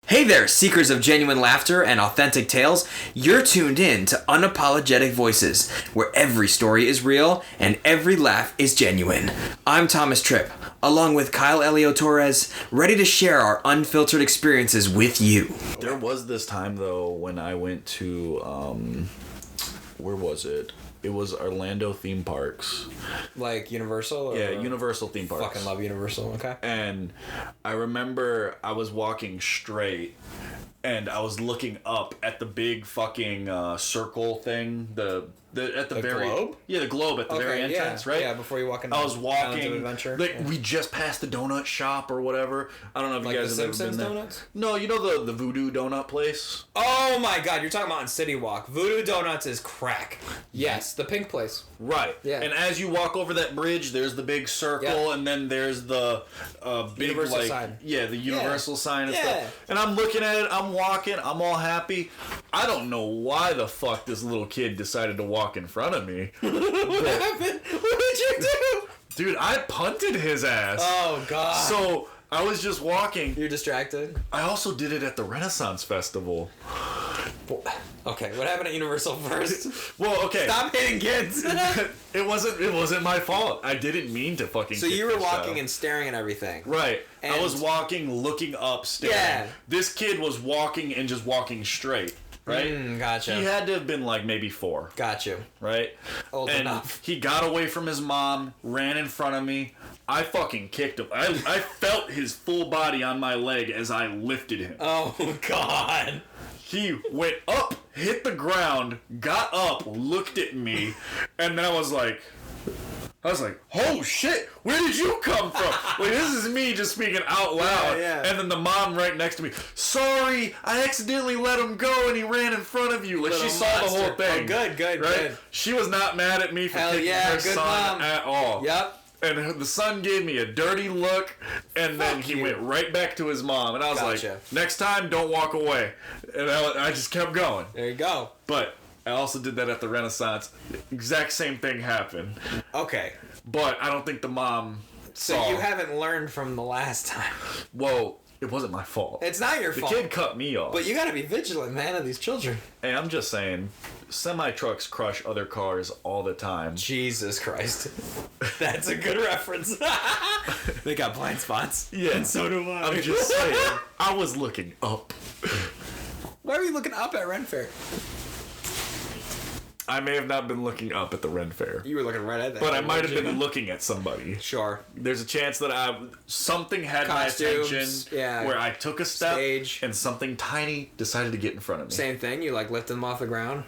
Hey there, seekers of genuine laughter and authentic tales. You're tuned in to Unapologetic Voices, where every story is real and every laugh is genuine. I'm Thomas Tripp, along with Kyle-Elio Torres, ready to share our unfiltered experiences with you. There was this time, though, when I went to, where was it? It was Orlando theme parks. Like Universal? Or yeah, Universal theme parks. Fucking love Universal, okay. And I remember I was walking straight, and I was looking up at the big fucking circle thing, the globe? Yeah, the globe at the very entrance, right? Yeah, before you walk in. I was walking. Of Adventure. We just passed the donut shop or whatever. I don't know if you guys have ever been there. Donuts? No, you know the Voodoo Donut place? Oh my god, you're talking about on City Walk. Voodoo Donuts is crack. Yes, the pink place. Right. Yeah. And as you walk over that bridge, there's the big circle, and then there's the big Universal sign. Yeah, the Universal sign and Yeah. stuff. And I'm looking at it. I'm walking. I'm all happy. I don't know why the fuck this little kid decided to walk in front of me. What happened? What did you do? Dude, I punted his ass. Oh god. So I was just walking. You're distracted? I also did it at the Renaissance Festival. Okay, what happened at Universal first? Well, okay. Stop hitting kids. It wasn't my fault. I didn't mean to fucking. So you were walking and staring at everything. Right. And I was walking, looking up, staring. Yeah. This kid was walking and just walking straight. Right? Gotcha. He had to have been like maybe 4. Got you. Right? Old and enough. He got away from his mom, ran in front of me. I fucking kicked him. I felt his full body on my leg as I lifted him. Oh god. He went up, hit the ground, got up, looked at me, and then I was like, oh shit, where did you come from? Like, this is me just speaking out loud. Yeah. And then the mom right next to me, sorry, I accidentally let him go and he ran in front of you. Like, Little she saw monster. the whole thing. Oh, good, right? good. She was not mad at me for Hell kicking yeah, her good son mom. at all. Yep. And the son gave me a dirty look, and then he went right back to his mom. And I was like, next time, don't walk away. And I just kept going. There you go. But I also did that at the Renaissance. Exact same thing happened. Okay. But I don't think the mom saw. So you haven't learned from the last time. Well, it wasn't my fault. It's not your fault. The kid cut me off. But you gotta be vigilant, man, of these children. Hey, I'm just saying, semi-trucks crush other cars all the time. Jesus Christ. That's a good reference. They got blind spots. Yeah. And so do I. I'm just saying, I was looking up. Why were you looking up at Ren Fair? I may have not been looking up at the Ren Fair. You were looking right at that. But I might have been looking at somebody. Sure. There's a chance that something had Costumes, my attention yeah. where I took a step Stage. and something tiny decided to get in front of me. Same thing. You like lifted them off the ground.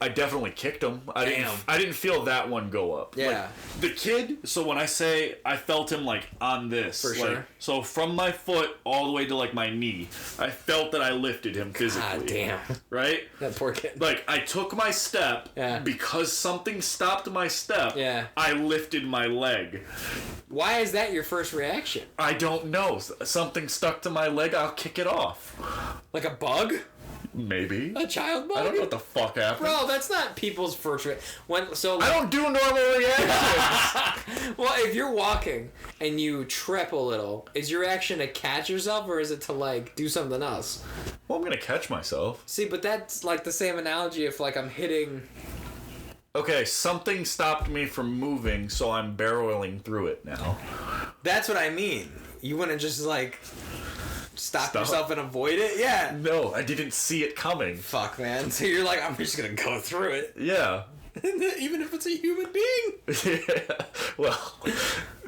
I definitely kicked him. I didn't feel that one go up. Yeah. Like, the kid, so when I say I felt him like on this. For like, sure. So from my foot all the way to like my knee, I felt that I lifted him physically. God damn. Right? That poor kid. Like I took my step because something stopped my step. Yeah. I lifted my leg. Why is that your first reaction? I don't know. Something stuck to my leg, I'll kick it off. Like a bug? Maybe. A child bug? I don't know what the fuck happened. Bro, that's not people's first reaction. I don't do normal reactions. Well, if you're walking and you trip a little, is your reaction to catch yourself or is it to like do something else? Well, I'm gonna catch myself. See, but that's like the same analogy if like I'm hitting. Okay, something stopped me from moving, so I'm barreling through it now. That's what I mean. You wouldn't just like stop yourself and avoid it? Yeah. No, I didn't see it coming. Fuck, man. So you're like, I'm just gonna go through it. Yeah. Even if it's a human being. Yeah. Well.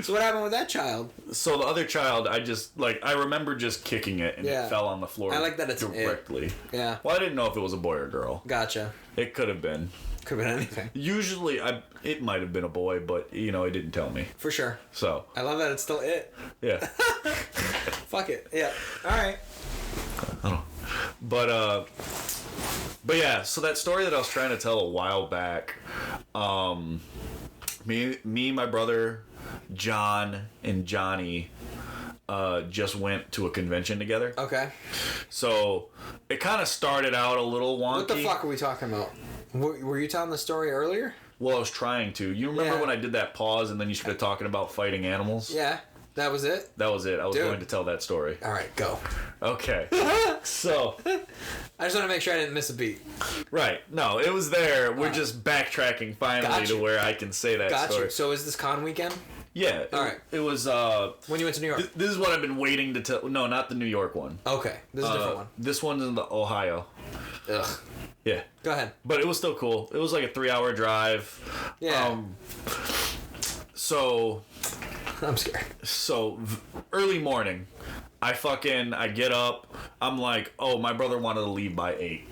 So what happened with that child? So the other child, I remember just kicking it and it fell on the floor. I like that it's directly. Yeah. Well, I didn't know if it was a boy or girl. Gotcha. It could have been. Could have been anything. Usually, it might have been a boy, but, it didn't tell me. For sure. So. I love that it's still it. Yeah. Fuck it. Yeah. Alright. I don't know. But yeah, so that story that I was trying to tell a while back, me, my brother, John, and Johnny just went to a convention together. Okay. So it kind of started out a little wonky. What the fuck are we talking about? Were you telling the story earlier? Well, I was trying to. You remember when I did that pause and then you started talking about fighting animals? Yeah. That was it? That was it. I was Dude. going to tell that story. All right, go. Okay. So. I just want to make sure I didn't miss a beat. Right. No, it was there. We're just backtracking finally to where I can say that story. Got you. So is this con weekend? Yeah. All right. It was... when you went to New York? This is what I've been waiting to tell... No, not the New York one. Okay. This is a different one. This one's in the Ohio. Ugh. Yeah. Go ahead. But it was still cool. It was like a 3-hour drive. Yeah. So... I'm scared. So, early morning, I get up, I'm like, oh, my brother wanted to leave by 8.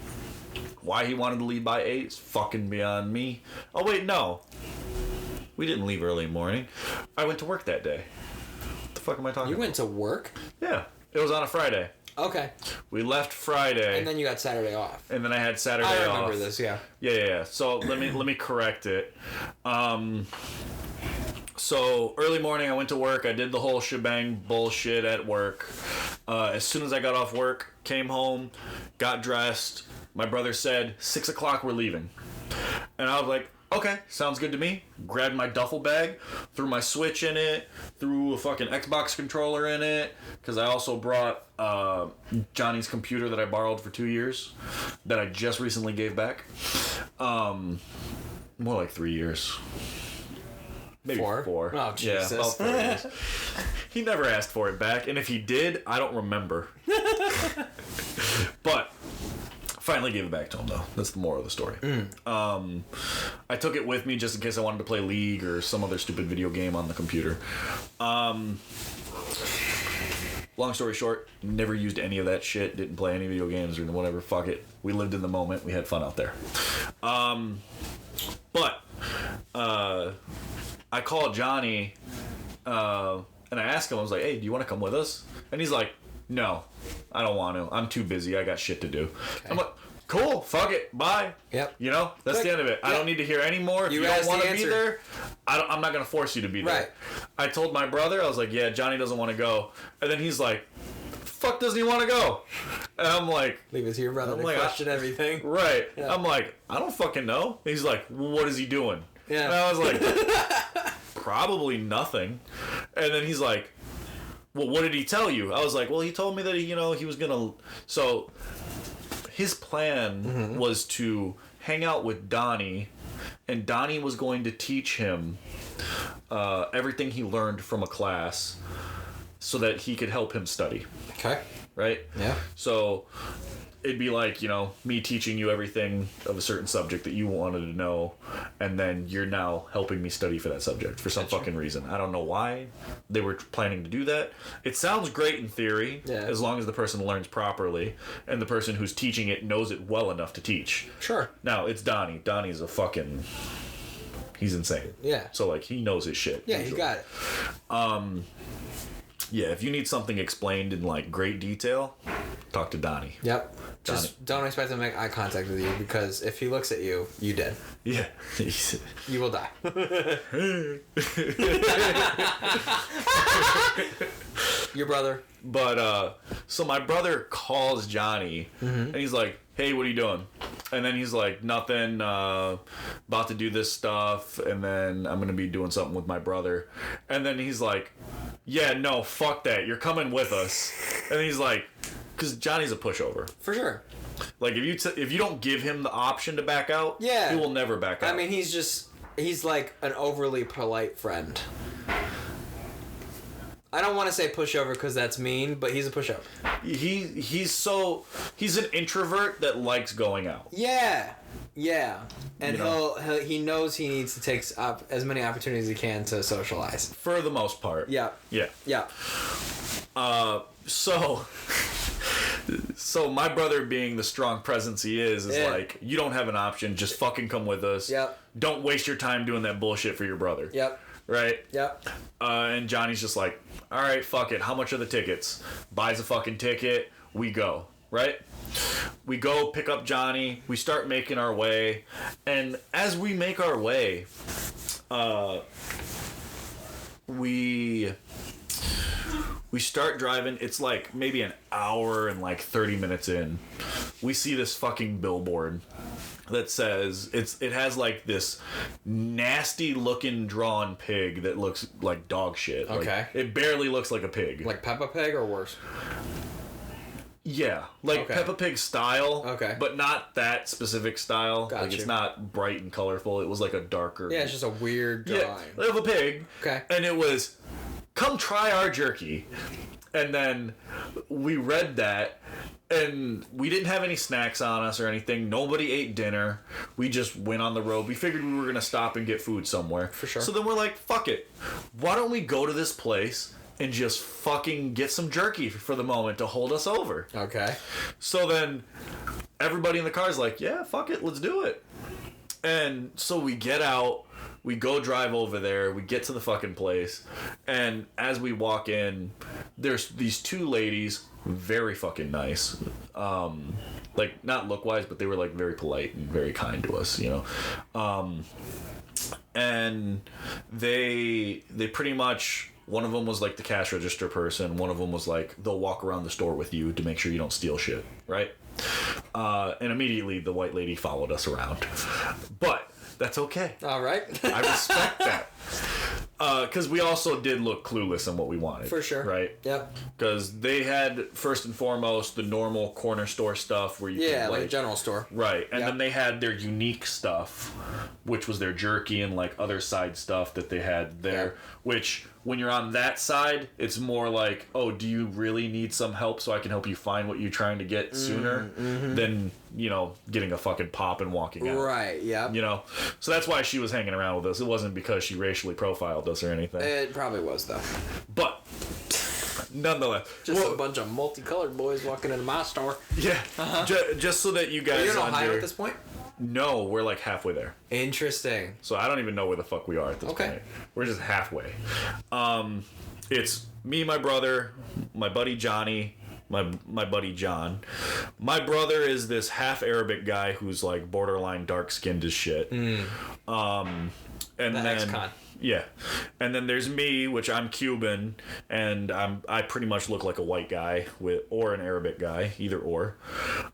Why he wanted to leave by 8 is fucking beyond me. Oh, wait, no. We didn't leave early morning. I went to work that day. What the fuck am I talking about? You went to work? Yeah. It was on a Friday. Okay. We left Friday. And then you got Saturday off. And then I had Saturday off. I remember this, yeah. Yeah. So, let me correct it. So, early morning, I went to work. I did the whole shebang bullshit at work. As soon as I got off work, came home, got dressed. My brother said, 6 o'clock, we're leaving. And I was like, okay, sounds good to me. Grabbed my duffel bag, threw my Switch in it, threw a fucking Xbox controller in it, because I also brought Johnny's computer that I borrowed for 2 years, that I just recently gave back. More like 3 years. Maybe 4. Oh, Jesus. Yeah, about 4 years. He never asked for it back, and if he did, I don't remember. But finally gave it back to him, though. That's the moral of the story. I took it with me just in case I wanted to play League or some other stupid video game on the computer. Long story short, never used any of that shit. Didn't play any video games or whatever. Fuck it. We lived in the moment. We had fun out there. But I called Johnny, and I asked him, I was like, hey, do you want to come with us? And he's like, no, I don't want to. I'm too busy. I got shit to do. Okay. I'm like, cool, fuck it, bye. Yep. You know, that's the end of it. Yep. I don't need to hear any more. If you don't want to be there, I'm not going to force you to be there. Right. I told my brother, I was like, yeah, Johnny doesn't want to go. And then he's like, fuck doesn't he want to go? And I'm like... Leave it to your brother to question everything. Right. Yeah. I'm like, I don't fucking know. And he's like, well, what is he doing? Yeah. And I was like, probably nothing. And then he's like, well, what did he tell you? I was like, well, he told me that, he was going to... So, his plan was to hang out with Donnie, and Donnie was going to teach him everything he learned from a class so that he could help him study. Okay. Right? Yeah. So... It'd be like, me teaching you everything of a certain subject that you wanted to know, and then you're now helping me study for that subject for some fucking reason. I don't know why they were planning to do that. It sounds great in theory, as long as the person learns properly, and the person who's teaching it knows it well enough to teach. Sure. Now, it's Donnie. Donnie's a fucking... He's insane. Yeah. So, he knows his shit. Yeah, usually. He got it. Yeah, if you need something explained in, great detail, talk to Donnie. Yep. Just don't expect him to make eye contact with you, because if he looks at you, you dead. Yeah. You will die. Your brother. But, so my brother calls Johnny, and he's like, hey, what are you doing? And then he's like, nothing, about to do this stuff, and then I'm going to be doing something with my brother. And then he's like, yeah, no, fuck that, you're coming with us. And he's like, because Johnny's a pushover. For sure. If you don't give him the option to back out, he will never back out. I mean, he's like an overly polite friend. I don't want to say pushover because that's mean, but he's a pushover. He's an introvert that likes going out. Yeah. And he knows he needs to take as many opportunities as he can to socialize. For the most part. Yeah. So my brother, being the strong presence he is like, you don't have an option, just fucking come with us. Yep. Don't waste your time doing that bullshit for your brother. Yep. Right? Yep. And Johnny's just like, alright, fuck it, how much are the tickets? Buys a fucking ticket, we go. Right? We go pick up Johnny, we start making our way, and as we make our way, we start driving. It's maybe an hour and 30 minutes in. We see this fucking billboard that says it has like this nasty looking drawn pig that looks like dog shit. Okay. Like, it barely looks like a pig. Like Peppa Pig or worse? Yeah, like Peppa Pig style. Okay. But not that specific style. Gotcha. Like it's not bright and colorful. It was like a darker. Yeah, it's just a weird drawing. Yeah, of a pig. Okay. And it was, come try our jerky. And then we read that, and we didn't have any snacks on us or anything. Nobody ate dinner. We just went on the road. We figured we were going to stop and get food somewhere. For sure. So then we're like, fuck it. Why don't we go to this place and just fucking get some jerky for the moment to hold us over? Okay. So then everybody in the car is like, yeah, fuck it. Let's do it. And so we get out, we go drive over there, we get to the fucking place, and as we walk in, there's these two ladies, very fucking nice. Like, not look-wise, but they were, like, very polite and very kind to us, you know? And they pretty much... One of them was like the cash register person. One of them was like, they'll walk around the store with you to make sure you don't steal shit, right? And immediately the white lady followed us around. But that's okay. All right. I respect that. Because we also did look clueless in what we wanted. For sure. Right? Yep. Because they had, first and foremost, the normal corner store stuff where you Yeah, can, like a general store. Right. And then they had their unique stuff, which was their jerky and like other side stuff that they had there, which when you're on that side, it's more like, oh, do you really need some help so I can help you find what you're trying to get sooner than, you know, getting a fucking pop and walking out. Right, yeah. You know? So that's why she was hanging around with us. It wasn't because she racially profiled us or anything. It probably was, though. But nonetheless. Just a bunch of multicolored boys walking into my store. Yeah. Just so that you guys Are you in Ohio at this point? No, we're like halfway there. Interesting. So I don't even know where the fuck we are at this point. We're just halfway. It's me, my brother, my buddy Johnny, my buddy John. My brother is this half Arabic guy who's like borderline dark skinned as shit. And then ex-con. Yeah. And then there's me, which I'm Cuban, and I pretty much look like a white guy or an Arabic guy, either or.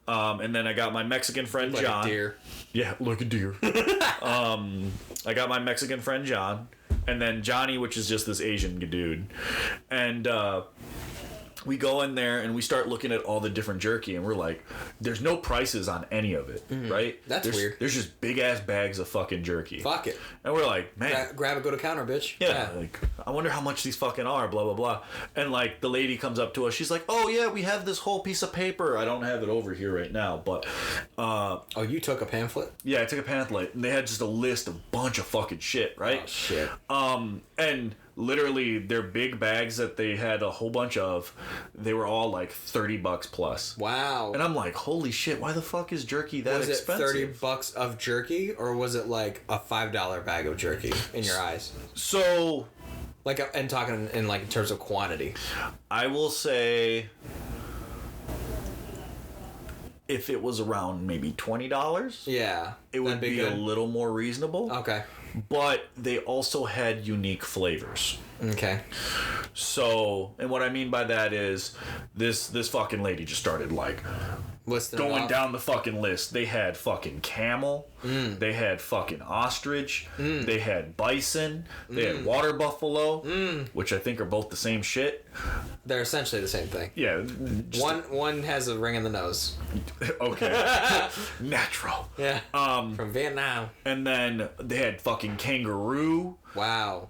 And then I got my Mexican friend like John. A deer. Yeah, like a deer. I got my Mexican friend John, and then Johnny, which is just this Asian dude. And we go in there and we start looking at all the different jerky, and we're like, there's no prices on any of it, right? That's weird. There's just big ass bags of fucking jerky. Fuck it. And we're like, man. Grab it, go to counter, bitch. Yeah, like, I wonder how much these fucking are, blah, blah, blah. And, like, the lady comes up to us. She's like, oh, yeah, we have this whole piece of paper. I don't have it over here right now, but... oh, you took a pamphlet? Yeah, I took a pamphlet, and they had just a list of a bunch of fucking shit, right? Oh, shit. And literally, their big bags that they had a whole bunch of, they were all, like, $30 plus. Wow. And I'm like, holy shit, why the fuck is jerky that expensive? Was it $30 of jerky, or was it, like, a $5 bag of jerky in your eyes? So... Like, and talking in like, in terms of quantity. I will say... If it was around maybe $20, yeah, it would be a little more reasonable. Okay. But they also had unique flavors. Okay. So, and what I mean by that is this fucking lady just started like going down the fucking list. They had fucking camel. They had fucking ostrich. They had bison. They had water buffalo, which I think are both the same shit. They're essentially the same thing. Yeah. One has a ring in the nose. Okay. Natural. Yeah. From Vietnam. And then they had fucking kangaroo. Wow.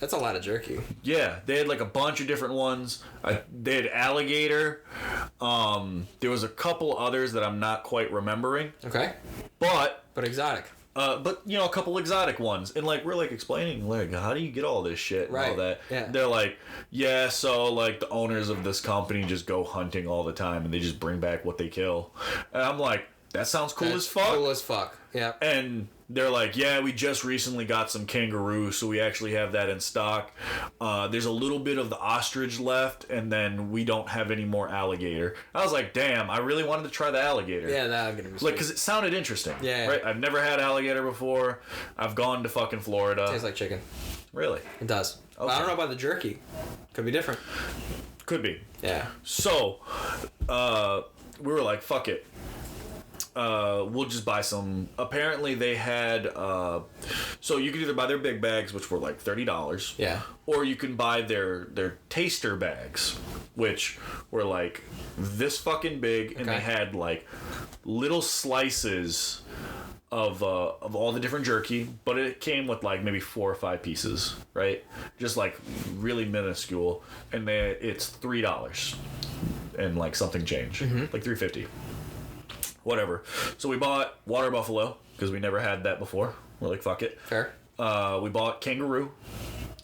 That's a lot of jerky. Yeah, they had like a bunch of different ones. They had alligator. There was a couple others that I'm not quite remembering. Okay. But exotic. But you know, a couple exotic ones, and like we're like explaining like how do you get all this shit and all that. Yeah. They're like, yeah, so like the owners of this company just go hunting all the time and they just bring back what they kill. And I'm like, that sounds cool as fuck. Cool as fuck. Yeah. And they're like, yeah, we just recently got some kangaroo, so we actually have that in stock. There's a little bit of the ostrich left, and then we don't have any more alligator. I was like, damn, I really wanted to try the alligator. Yeah, that's gonna be sweet. Like, because it sounded interesting. Yeah. Right? I've never had alligator before. I've gone to fucking Florida. Tastes like chicken. Really? It does. Okay. But I don't know about the jerky. Could be different. Could be. Yeah. So, we were like, fuck it. we'll just buy some. Apparently they had, so you could either buy their big bags, which were like $30. Yeah. Or you can buy their taster bags, which were like this fucking big, and they had like little slices of all the different jerky, but it came with like maybe 4 or 5 pieces, right? Just like really minuscule, and it's $3 and like something change, like $3.50, whatever. So we bought water buffalo because we never had that before. We're like, fuck it. Fair. We bought kangaroo.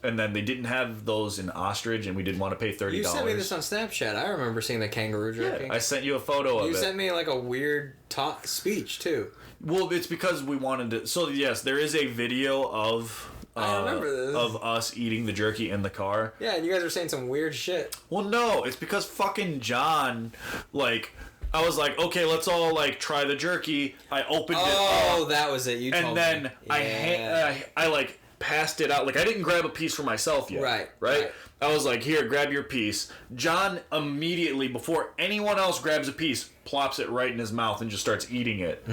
And then they didn't have those in ostrich, and we didn't want to pay $30. You sent me this on Snapchat. I remember seeing the kangaroo jerky. Yeah, I sent you a photo of it. You sent me like a weird speech too. Well, it's because we wanted to. So yes, there is a video of. I remember this. Of us eating the jerky in the car. Yeah, and you guys were saying some weird shit. Well, no, it's because fucking John, like. I was like, okay, let's all like try the jerky. I opened it up. Oh, that was it. You told me. And then I like passed it out. Like I didn't grab a piece for myself yet. Right. I was like, here, grab your piece. John immediately, before anyone else grabs a piece, plops it right in his mouth and just starts eating it.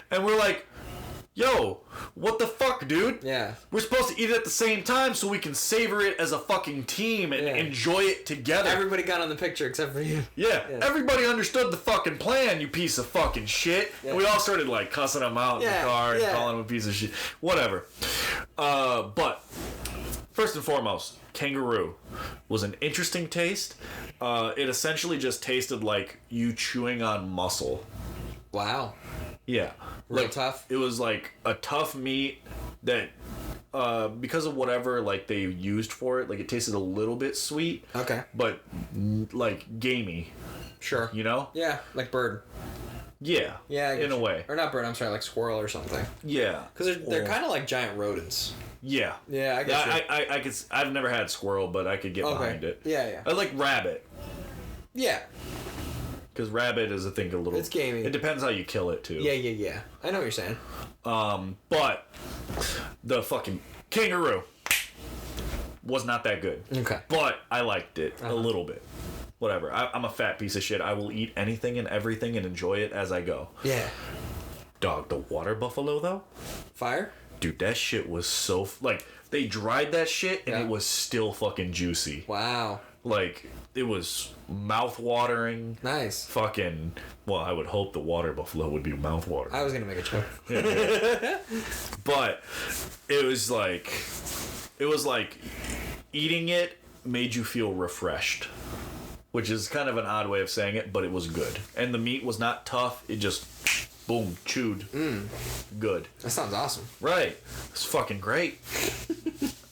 And we're like, yo, what the fuck, dude? Yeah. We're supposed to eat it at the same time so we can savor it as a fucking team and enjoy it together. Everybody got on the picture except for you. Yeah. Everybody understood the fucking plan, you piece of fucking shit. Yeah. And we all started like cussing him out in the car and calling him a piece of shit. Whatever. But first and foremost, kangaroo was an interesting taste. It essentially just tasted like you chewing on muscle. Wow. Yeah. Real tough? It was like a tough meat that, because of whatever like they used for it, like it tasted a little bit sweet. Okay. But like gamey. Sure. You know? Yeah, like bird. Yeah. Yeah. In a way. Or not bird, I'm sorry, like squirrel or something. Yeah. Because they're kind of like giant rodents. Yeah. Yeah, I guess. I could. I've never had squirrel, but I could get behind it. Yeah. I like rabbit. Yeah. Because rabbit is, I think, a little... It's gamey. It depends how you kill it, too. Yeah. I know what you're saying. But the fucking kangaroo was not that good. Okay. But I liked it a little bit. Whatever. I'm a fat piece of shit. I will eat anything and everything and enjoy it as I go. Yeah. Dog, the water buffalo, though? Fire? Dude, that shit was so... Like, they dried that shit and it was still fucking juicy. Wow. Like, it was mouth-watering. Nice. Fucking... Well, I would hope the water buffalo would be mouth-watering. I was going to make a joke. But it was like eating it made you feel refreshed. Which is kind of an odd way of saying it, but it was good. And the meat was not tough. It just... Boom, chewed. Good. That sounds awesome. Right. It's fucking great.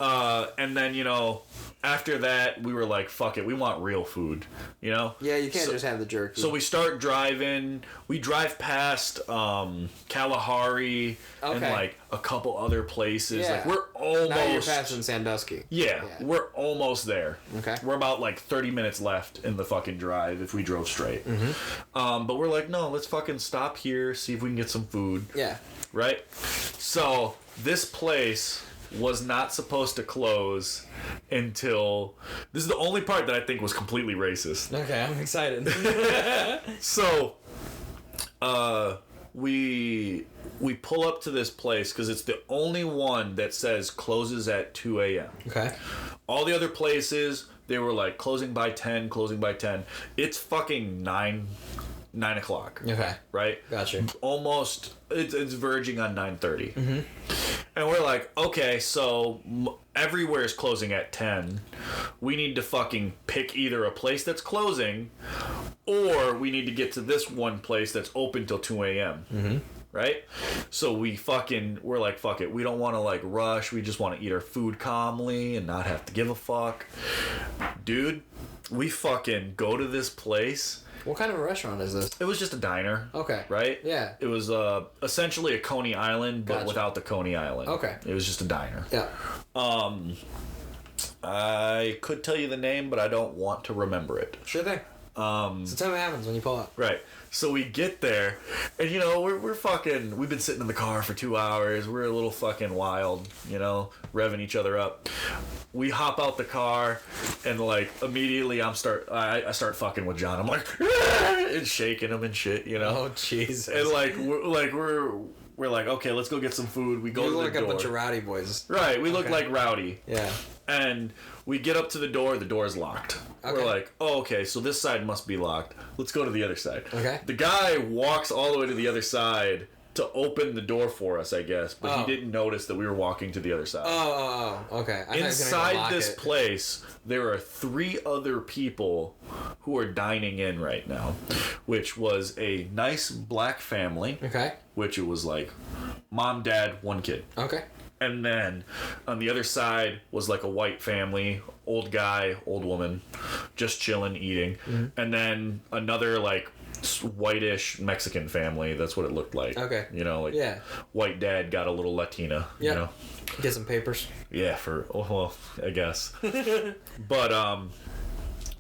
And then, you know... After that, we were like, fuck it, we want real food, you know? Yeah, you can't just have the jerky. So we start driving. We drive past Kalahari and like a couple other places. Yeah. Like we're almost... Now you're passing Sandusky. Yeah, we're almost there. Okay. We're about like 30 minutes left in the fucking drive if we drove straight. But we're like, no, let's fucking stop here, see if we can get some food. Yeah. Right? So this place... was not supposed to close until... This is the only part that I think was completely racist. Okay, I'm excited. So, we pull up to this place because it's the only one that says closes at 2 a.m. Okay. All the other places, they were like closing by 10, closing by 10. It's fucking 9 o'clock. Okay. Right? Gotcha. Almost, it's verging on 9:30. And we're like, okay, so everywhere is closing at 10. We need to fucking pick either a place that's closing, or we need to get to this one place that's open till 2 a.m. Right? So we're like, fuck it. We don't want to like rush. We just want to eat our food calmly and not have to give a fuck. Dude, we fucking go to this place. What kind of a restaurant is this? It was just a diner. Okay. Right? Yeah. It was essentially a Coney Island, but without the Coney Island. Okay. It was just a diner. Yeah. I could tell you the name, but I don't want to remember it. Sure thing. So tell me what happens when you pull up. Right. So we get there, and you know, we're fucking, we've been sitting in the car for 2 hours. We're a little fucking wild, you know, revving each other up. We hop out the car, and like immediately I start fucking with John. I'm like, and shaking him and shit, you know. Oh Jesus. And like we're like, okay, let's go get some food. We go to the door. You look like a bunch of rowdy boys. Right. We look like rowdy. Yeah. And we get up to the door. The door's locked. Okay. We're like, oh, okay, so this side must be locked. Let's go to the other side. Okay. The guy walks all the way to the other side to open the door for us, I guess, but he didn't notice that we were walking to the other side. Okay. Inside this place, there are 3 other people who are dining in right now, which was a nice black family. Okay. Which it was like mom, dad, 1 kid. Okay. And then on the other side was like a white family, old guy, old woman, just chilling, eating. Mm-hmm. And then another like whitish Mexican family. That's what it looked like. Okay. You know, like white dad got a little Latina. Yep. You know, get some papers. Yeah, I guess. But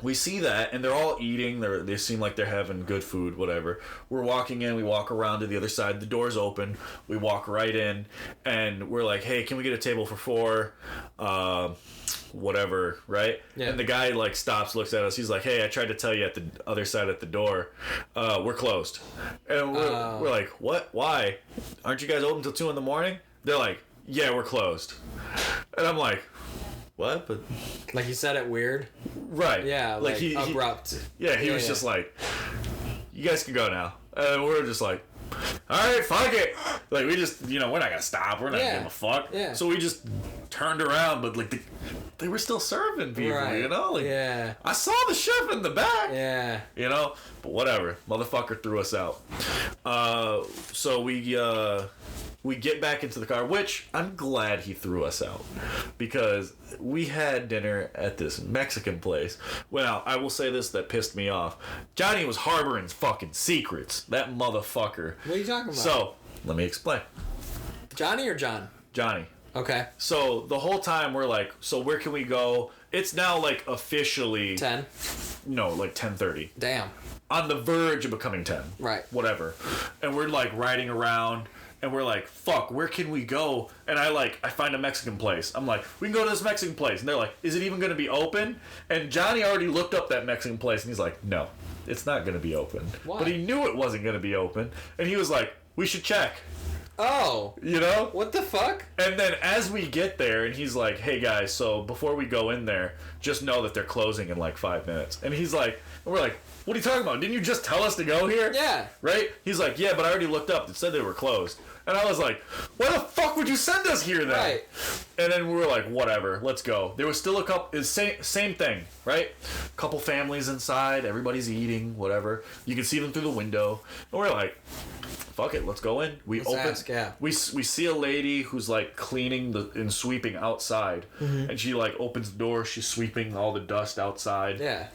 we see that, and they're all eating. They seem like they're having good food, whatever. We're walking in. We walk around to the other side. The door's open. We walk right in, and we're like, hey, can we get a table for 4? Whatever, right? Yeah. And the guy, like, stops, looks at us. He's like, hey, I tried to tell you at the other side at the door. We're closed. And we're like, what? Why? Aren't you guys open till 2 in the morning? They're like, yeah, we're closed. And I'm like, what? But like you said it weird, right? Yeah, like he abrupt. He was just like, you guys can go now, and we're just like, all right, fuck it. Like we just, we're not gonna stop. We're not gonna give a fuck. Yeah. So we just turned around, but like they were still serving people, right. Like I saw the chef in the back. Yeah. But whatever, motherfucker threw us out. So we get back into the car, which I'm glad he threw us out because we had dinner at this Mexican place. Well, I will say this that pissed me off. Johnny was harboring fucking secrets. That motherfucker. What are you talking about? So, let me explain. Johnny or John? Johnny. Okay. So, the whole time we're like, so where can we go? It's now like officially 10. No, like 10:30. Damn. On the verge of becoming 10. Right. Whatever. And we're like riding around. And we're like, fuck, where can we go? And I find a Mexican place. I'm like, we can go to this Mexican place. And they're like, is it even going to be open? And Johnny already looked up that Mexican place. And he's like, no, it's not going to be open. Why? But he knew it wasn't going to be open. And he was like, we should check. Oh. What the fuck? And then as we get there, and he's like, hey guys, so before we go in there, just know that they're closing in like 5 minutes. And he's like, and we're like, what are you talking about? Didn't you just tell us to go here? Yeah. Right? He's like, yeah, but I already looked up. It said they were closed. And I was like, why the fuck would you send us here then? Right. And then we were like, whatever, let's go. There was still a couple, same thing, right? Couple families inside, everybody's eating, whatever. You can see them through the window. And we're like, fuck it, let's go in. We see a lady who's like cleaning and sweeping outside. Mm-hmm. And she like opens the door, she's sweeping all the dust outside. Yeah.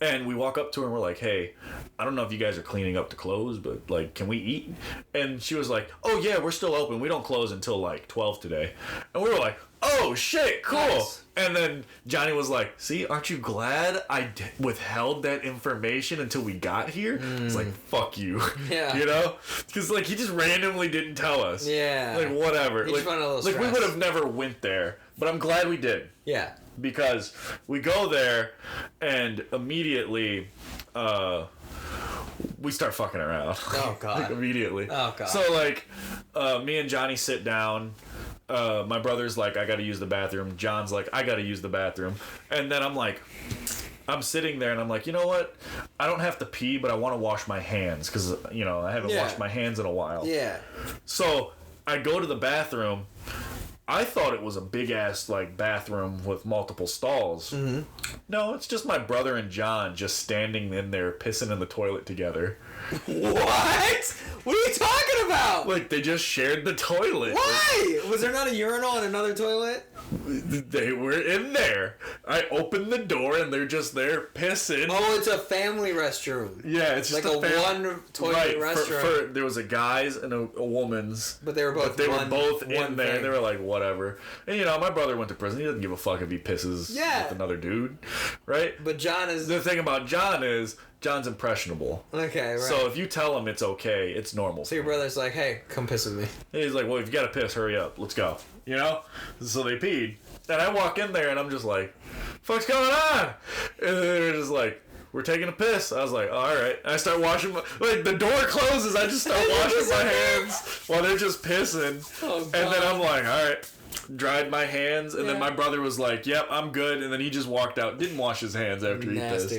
And we walk up to her and we're like, hey, I don't know if you guys are cleaning up the clothes, but like, can we eat? And she was like, oh yeah, we're still open. We don't close until like 12 today. And we were like, oh shit, cool. Nice. And then Johnny was like, see, aren't you glad I withheld that information until we got here? It's like, fuck you. Yeah. Because like he just randomly didn't tell us. Yeah. Like whatever. Like we would have never went there, but I'm glad we did. Yeah. Because we go there and immediately we start fucking around. Oh god. Like, immediately. Oh god. So like me and Johnny sit down. My brother's like, I gotta use the bathroom. John's like, I gotta use the bathroom. And then I'm like, I'm sitting there and I'm like, you know what? I don't have to pee, but I want to wash my hands because I haven't washed my hands in a while. Yeah. So I go to the bathroom. I thought it was a big ass like bathroom with multiple stalls. Mm-hmm. No, it's just my brother and John just standing in there pissing in the toilet together. What? What are you talking about? Like they just shared the toilet. Why? Was there not a urinal in another toilet? They were in there. I opened the door and they're just there pissing. Oh, it's a family restroom. Yeah, it's just like a one toilet restroom. There was a guy's and a woman's. But they were both in there. Family. They were like, whatever. whatever. And you know, my brother went to prison. He doesn't give a fuck if he pisses with another dude, right? But John is... The thing about John is, John's impressionable. Okay, right. So if you tell him it's okay, it's normal. So your brother's like, hey, come piss with me. And he's like, well, if you gotta piss, hurry up. Let's go. You know? So they peed. And I walk in there and I'm just like, fuck's going on? And they're just like, we're taking a piss. I was like, oh, all right. And I start washing my... Like, the door closes. I just start washing my hands while they're just pissing. Oh, God. And then I'm like, all right. Dried my hands. And then my brother was like, yep, I'm good. And then he just walked out. Didn't wash his hands after he pissed.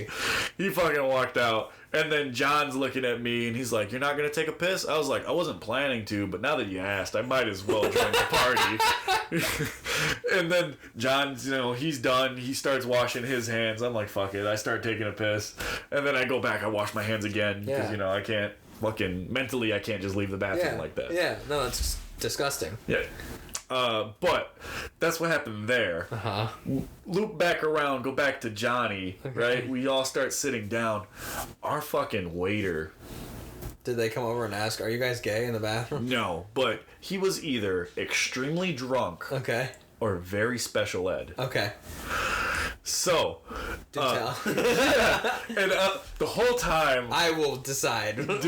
He fucking walked out. And then John's looking at me and he's like, you're not going to take a piss? I was like, I wasn't planning to, but now that you asked, I might as well join the party. And then John's, you know, he's done. He starts washing his hands. I'm like, fuck it. I start taking a piss. And then I go back. I wash my hands again because, you know, I can't mentally, I can't just leave the bathroom like that. Yeah, no, that's disgusting. Yeah. But that's what happened there. Loop back around, go back to Johnny, right? We all start sitting down. Our fucking waiter... Did they come over and ask, are you guys gay in the bathroom? No, but he was either extremely drunk or very special ed. Okay. So, do tell. And the whole time, I will decide, dude.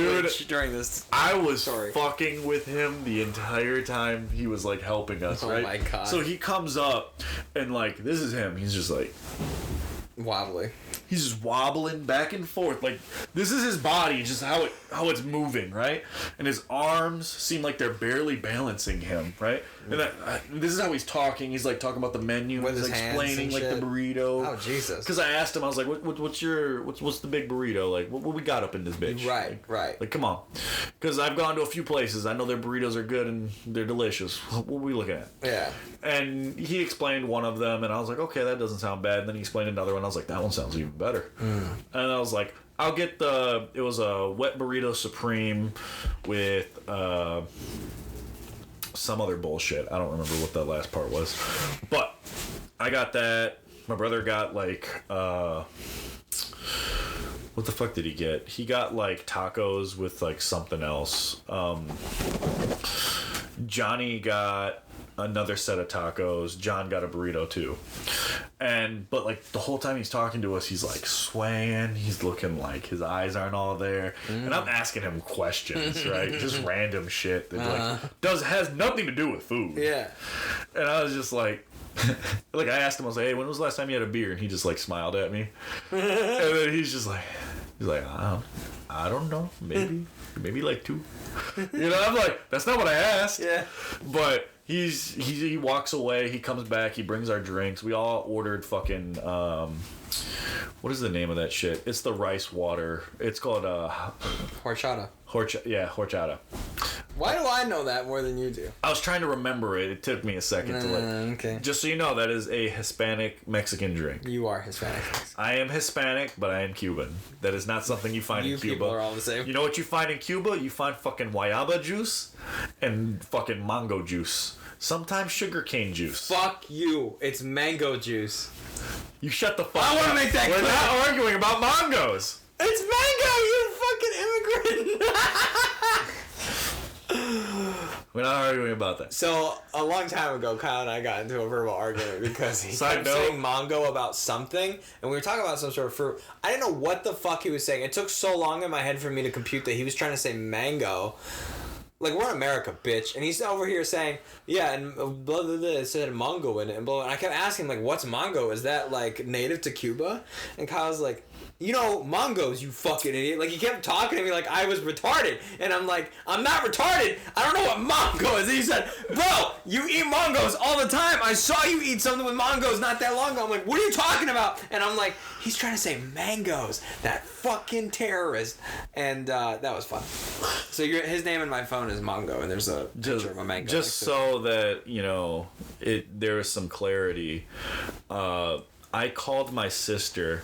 During this, I was fucking with him the entire time he was like helping us. Right? Oh my God! So he comes up and like this is him. He's just like wobbly. He's just wobbling back and forth. Like, this is his body, just how it's moving, right? And his arms seem like they're barely balancing him, right? And this is how he's talking. He's, like, talking about the menu. With he's his explaining, like, shit. the burrito. Oh, Jesus. Because I asked him, I was like, what's the big burrito? Like, what we got up in this bitch? Right. Like, come on. Because I've gone to a few places. I know their burritos are good and they're delicious. What are we looking at? Yeah. And he explained one of them, and I was like, okay, that doesn't sound bad. And then he explained another one. I was like, that one sounds even better. And I was like, I'll get it was a wet burrito supreme with some other bullshit. I don't remember what that last part was. But I got that. My brother got like, what the fuck did he get? He got like tacos with like something else. Johnny got another set of tacos. John got a burrito too. But like the whole time he's talking to us, he's like swaying. He's looking like his eyes aren't all there. And I'm asking him questions, right? Just random shit that has nothing to do with food. Yeah. And I was just like, like I asked him, I was like, hey, when was the last time you had a beer? And he just like smiled at me. And then he's like, I don't know, maybe like 2. You know, I'm like, that's not what I asked. Yeah. But he walks away, he comes back, he brings our drinks. We all ordered fucking what is the name of that shit? It's the rice water. It's called horchata. Horchata. Why do I know that more than you do? I was trying to remember it. It took me a second to okay. Just so you know, that is a Hispanic Mexican drink. You are Hispanic. I am Hispanic, but I am Cuban. That is not something you find in Cuba. You people are all the same. You know what you find in Cuba? You find fucking guayaba juice and fucking mango juice. Sometimes sugarcane juice. Fuck you. It's mango juice. You shut the fuck up. I want to make that clear. We're not arguing about mangoes. It's mango, you fucking immigrant. We're not arguing about that. So, a long time ago, Kyle and I got into a verbal argument because he kept saying mango about something, and we were talking about some sort of fruit. I didn't know what the fuck he was saying. It took so long in my head for me to compute that he was trying to say mango. Like, we're in America, bitch. And he's over here saying, yeah, and blah, blah, blah, it said mango in it, and blah, blah. And I kept asking, like, what's mango? Is that, like, native to Cuba? And Kyle's like, you know, mangoes, you fucking idiot. Like, he kept talking to me like I was retarded. And I'm like, I'm not retarded. I don't know what mango is. And he said, bro, you eat mangoes all the time. I saw you eat something with mangoes not that long ago. I'm like, what are you talking about? And I'm like, he's trying to say mangoes. That fucking terrorist. And that was fun. So his name in my phone is Mongo, and there's a picture of a mango. Just so that, you know, there is some clarity. I called my sister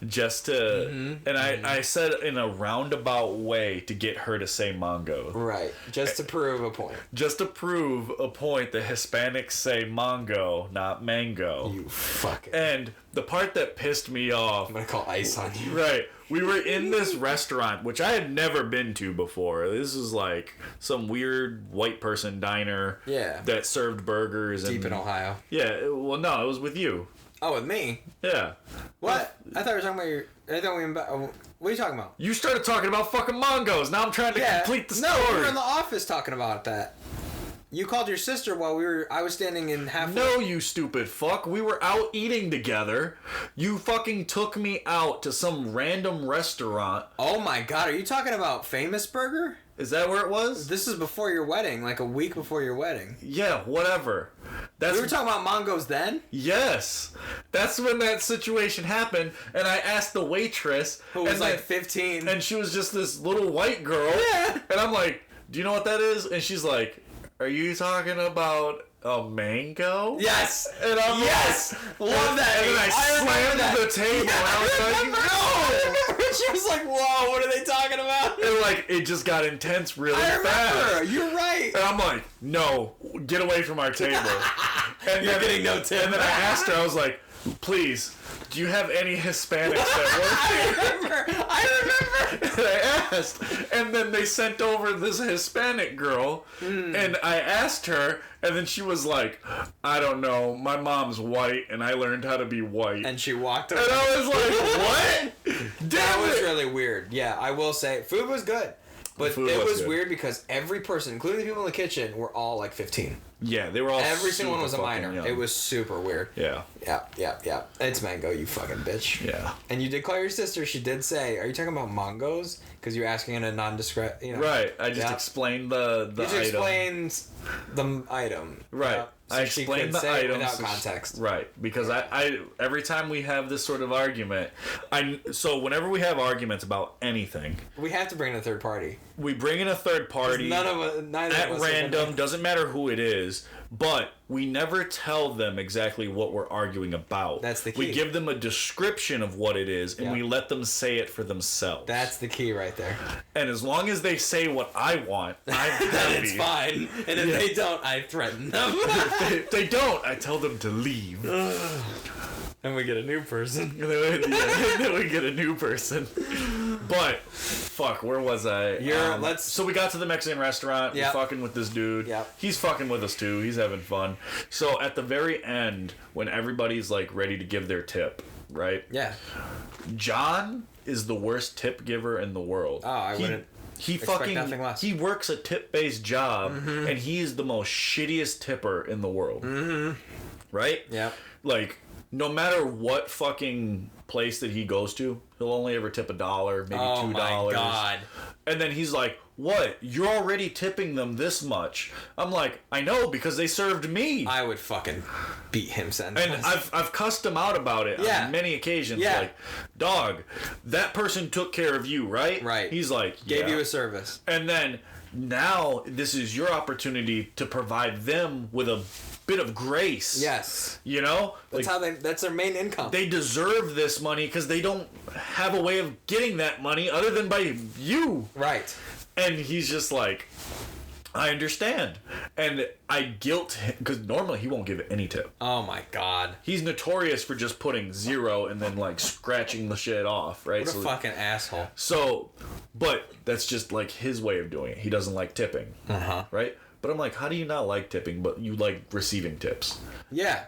just to, and I said in a roundabout way to get her to say mango. Right. Just to prove a point. Just to prove a point that Hispanics say mango, not mango. You fucking. And the part that pissed me off. I'm gonna call ice on you. Right. We were in this restaurant, which I had never been to before. This is like some weird white person diner. Yeah. That served burgers. Deep in Ohio. Yeah. Well, no, it was with you. Oh, with me? Yeah. What? I thought we were talking about your... I thought we... What are you talking about? You started talking about fucking mangos. Now I'm trying to complete the story. No, we were in the office talking about that. You called your sister while I was standing in halfway. No, you stupid fuck. We were out eating together. You fucking took me out to some random restaurant. Oh my god, are you talking about Famous Burger? Is that where it was? This is before your wedding, like a week before your wedding. Yeah, whatever. We were talking about mangos then? Yes. That's when that situation happened, and I asked the waitress. Who was like 15. And she was just this little white girl. Yeah. And I'm like, do you know what that is? And she's like, are you talking about a mango? Yes. And I'm love that. And then I slammed the table. Yeah, and I was like, no. I remember. She was like, whoa, what are they talking about? And like, it just got intense really fast. You're right. And I'm like, no, get away from our table. And You're getting no tip. And then I asked her, I was like, please, do you have any Hispanics that work here? I remember. And I asked, and then they sent over this Hispanic girl, and I asked her, and then she was like, I don't know, my mom's white, and I learned how to be white. And she walked away. And I was like, what? Damn That was it. really weird. Yeah, I will say, food was good. But it was weird because every person, including the people in the kitchen, were all like 15. Yeah, they were all Every single one was a minor. young. It was super weird. Yeah. Yeah. It's mango, you fucking bitch. Yeah. And you did call your sister. She did say, "Are you talking about mangos?" Because you're asking in a nondescript, Right. I just explained the you just item. explained the item. Right. So I she explained could the say it item without context. Right, because I every time we have this sort of argument, so whenever we have arguments about anything, We have to bring in a third party. we bring in a third party Neither of at us random, doesn't matter who it is, but we never tell them exactly what we're arguing about. That's the key. We give them a description of what it is, and Yeah. we let them say it for themselves. That's the key right there. And as long as they say what I want, I'm happy. It's fine. And if they don't, I threaten them. If they don't, I tell them to leave. And we get a new person. Then we get a new person. But fuck, where was I? So we got to the Mexican restaurant. Yep. We're fucking with this dude. Yep. He's fucking with us too. He's having fun. So at the very end, when everybody's like ready to give their tip, right? Yeah. John is the worst tip giver in the world. Oh, I wouldn't. He expect fucking nothing less. he works a tip-based job, and he is the most shittiest tipper in the world. Right? Yeah. Like, no matter what fucking place that he goes to, he'll only ever tip $1, maybe $2. Oh my god. And then he's like, what? You're already tipping them this much. I'm like, I know, because they served me. I would fucking beat him senseless. And I've cussed him out about it on many occasions. Yeah. Like, dog, that person took care of you, right? Right. He's like, Gave yeah. you a service. And then now this is your opportunity to provide them with a bit of grace. Yes. You know? That's their main income. They deserve this money because they don't have a way of getting that money other than by you. Right. And he's just like, I understand. And I guilt him because normally he won't give any tip. Oh my god. He's notorious for just putting 0 and then like scratching the shit off, right? What a fucking asshole. So, but that's just like his way of doing it. He doesn't like tipping. Right? But I'm like, how do you not like tipping, but you like receiving tips? Yeah.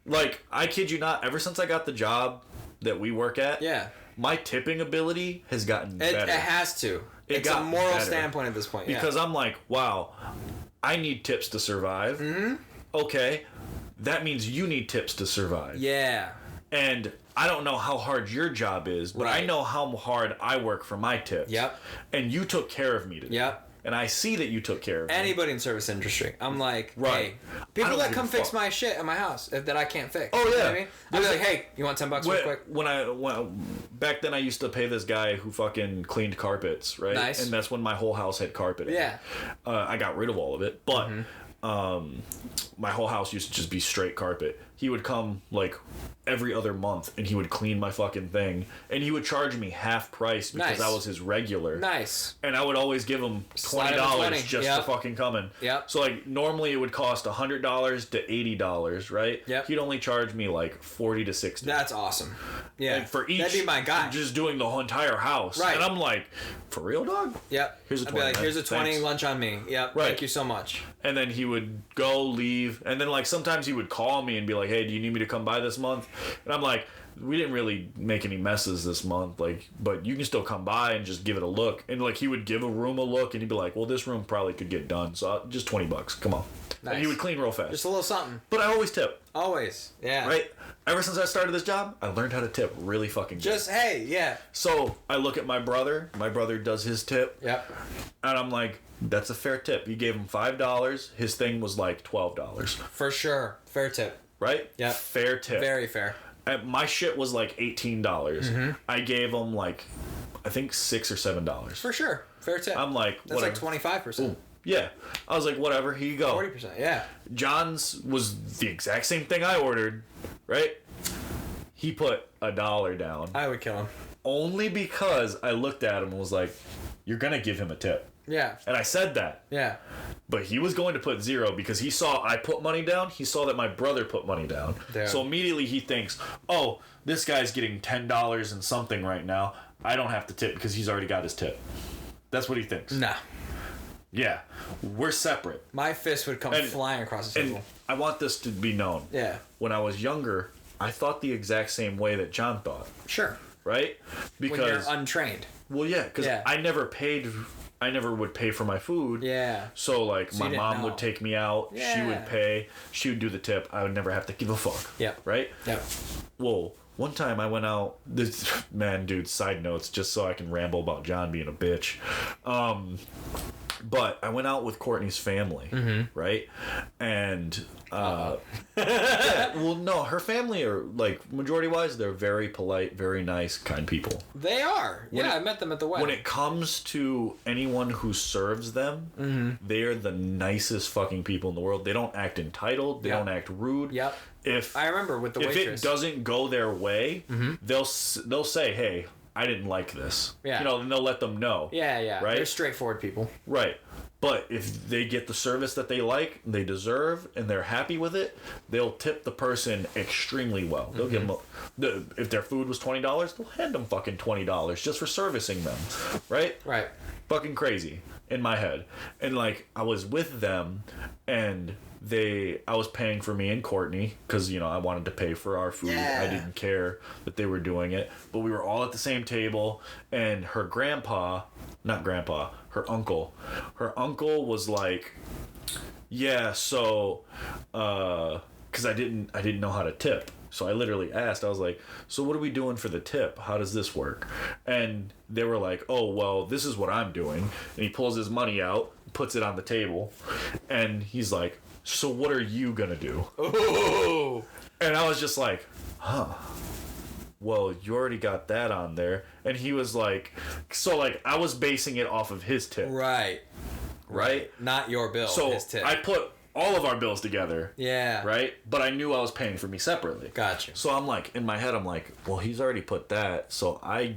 Like, I kid you not, ever since I got the job that we work at, Yeah. my tipping ability has gotten better. It has to. It's got a moral better. standpoint at this point. Because I'm like, wow, I need tips to survive. Okay, that means you need tips to survive. Yeah. And I don't know how hard your job is, but I know how hard I work for my tips. Yep. And you took care of me today. Yep. And I see that you took care of me. Anybody in service industry. I'm like, Right. hey, I people don't that give come a fix fuck. my shit at my house that I can't fix. Oh, You know yeah. what I mean? I was like, hey, you want $10 real quick? When back then I used to pay this guy who fucking cleaned carpets, right? Nice. And that's when my whole house had carpet in it. Yeah. I got rid of all of it, but my whole house used to just be straight carpet. He would come like every other month, and he would clean my fucking thing, and he would charge me half price because I was his regular. Nice. And I would always give him $20 just for fucking coming. Yep. So like normally it would cost $100 to $80, right? Yep. He'd only charge me like $40 to $60. That's awesome. Yeah. And for each, that'd be my guy. Just doing the whole entire house. Right. And I'm like, for real, dog? Yep. Here's a 20. I'd be like, here's a 20, Thanks. lunch on me. Yep. Right. Thank you so much. And then he would go, leave, and then like sometimes he would call me and be like, hey, do you need me to come by this month? And I'm like, we didn't really make any messes this month, like, but you can still come by and just give it a look. And like he would give a room a look, and he'd be like, well, this room probably could get done, so just $20, come on. Nice. And he would clean real fast. Just a little something. But I always tip. Always. Yeah. Right? Ever since I started this job, I learned how to tip really fucking good. Just, hey, yeah. So I look at my brother does his tip. Yep. And I'm like, that's a fair tip. You gave him $5. His thing was like $12. For sure. Fair tip. Right? Yeah. Fair tip. Very fair. And my shit was like $18. Mm-hmm. I gave him like, I think $6 or $7. For sure. Fair tip. I'm like, that's whatever. like 25%. Ooh. Yeah. I was like, whatever, here you go. 40%, yeah. John's was the exact same thing I ordered, right? He put $1 down. I would kill him. Only because I looked at him and was like, you're going to give him a tip. Yeah. And I said that. Yeah. But he was going to put 0 because he saw I put money down. He saw that my brother put money down. Damn. So immediately he thinks, oh, this guy's getting $10 and something right now. I don't have to tip because he's already got his tip. That's what he thinks. Nah. Yeah. We're separate. My fist would come flying across the table. And I want this to be known. Yeah. When I was younger, I thought the exact same way that John thought. Sure. Right? Because when you're untrained. Well, yeah, because I never would pay for my food. Yeah. So, like, my mom would take me out. Yeah. She would pay. She would do the tip. I would never have to give a fuck. Yeah. Right? Yeah. Whoa. One time I went out. This man, dude. Side notes, just so I can ramble about John being a bitch. But I went out with Courtney's family, right? And yeah, well, no, her family are like majority-wise, they're very polite, very nice, kind people. They are. I met them at the wedding. When it comes to anyone who serves them, they are the nicest fucking people in the world. They don't act entitled. They don't act rude. Yep. If I remember with the waitress, if it doesn't go their way, they'll say, "Hey, I didn't like this." Yeah. You know, and they'll let them know. Yeah, yeah. Right? They're straightforward people. Right. But if they get the service that they like, they deserve, and they're happy with it, they'll tip the person extremely well. They'll give them, if their food was $20, they'll hand them fucking $20 just for servicing them. Right? Right. Fucking crazy in my head. And like, I was with them, and I was paying for me and Courtney because, you know, I wanted to pay for our food. Yeah. I didn't care that they were doing it, but we were all at the same table, and her uncle was like, yeah, so because I didn't know how to tip. So I literally asked, I was like, so what are we doing for the tip? How does this work? And they were like, oh, well, this is what I'm doing. And he pulls his money out, puts it on the table, and he's like, so what are you going to do? Ooh. And I was just like, huh. Well, you already got that on there. And he was like, so like I was basing it off of his tip. Right. Not your bill, so his tip. I put all of our bills together. Yeah. Right? But I knew I was paying for me separately. Gotcha. So I'm like, in my head, I'm like, well, he's already put that, so I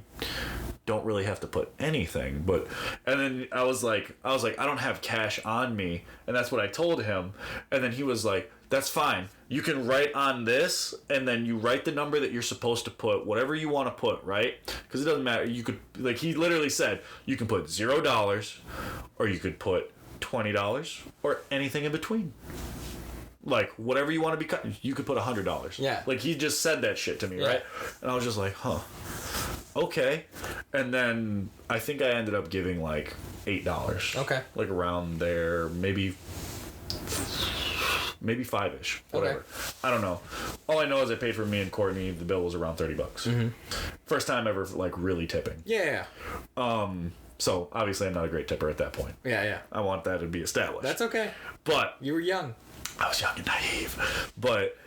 don't really have to put anything. But, and then I was like, I don't have cash on me. And that's what I told him. And then he was like, that's fine. You can write on this, and then you write the number that you're supposed to put, whatever you want to put, right? Because it doesn't matter. You could, like, he literally said, you can put $0, or you could put $20, or anything in between. Like, whatever you want to be, you could put $100. Yeah. Like, he just said that shit to me, right? And I was just like, huh. Okay. And then I think I ended up giving, like, $8. Okay. Like, around there, maybe 5-ish, whatever. Okay. I don't know. All I know is I paid for me and Courtney. The bill was around $30. First time ever, like, really tipping. Yeah. So obviously I'm not a great tipper at that point. Yeah. I want that to be established. That's okay. But you were young. I was young and naive, but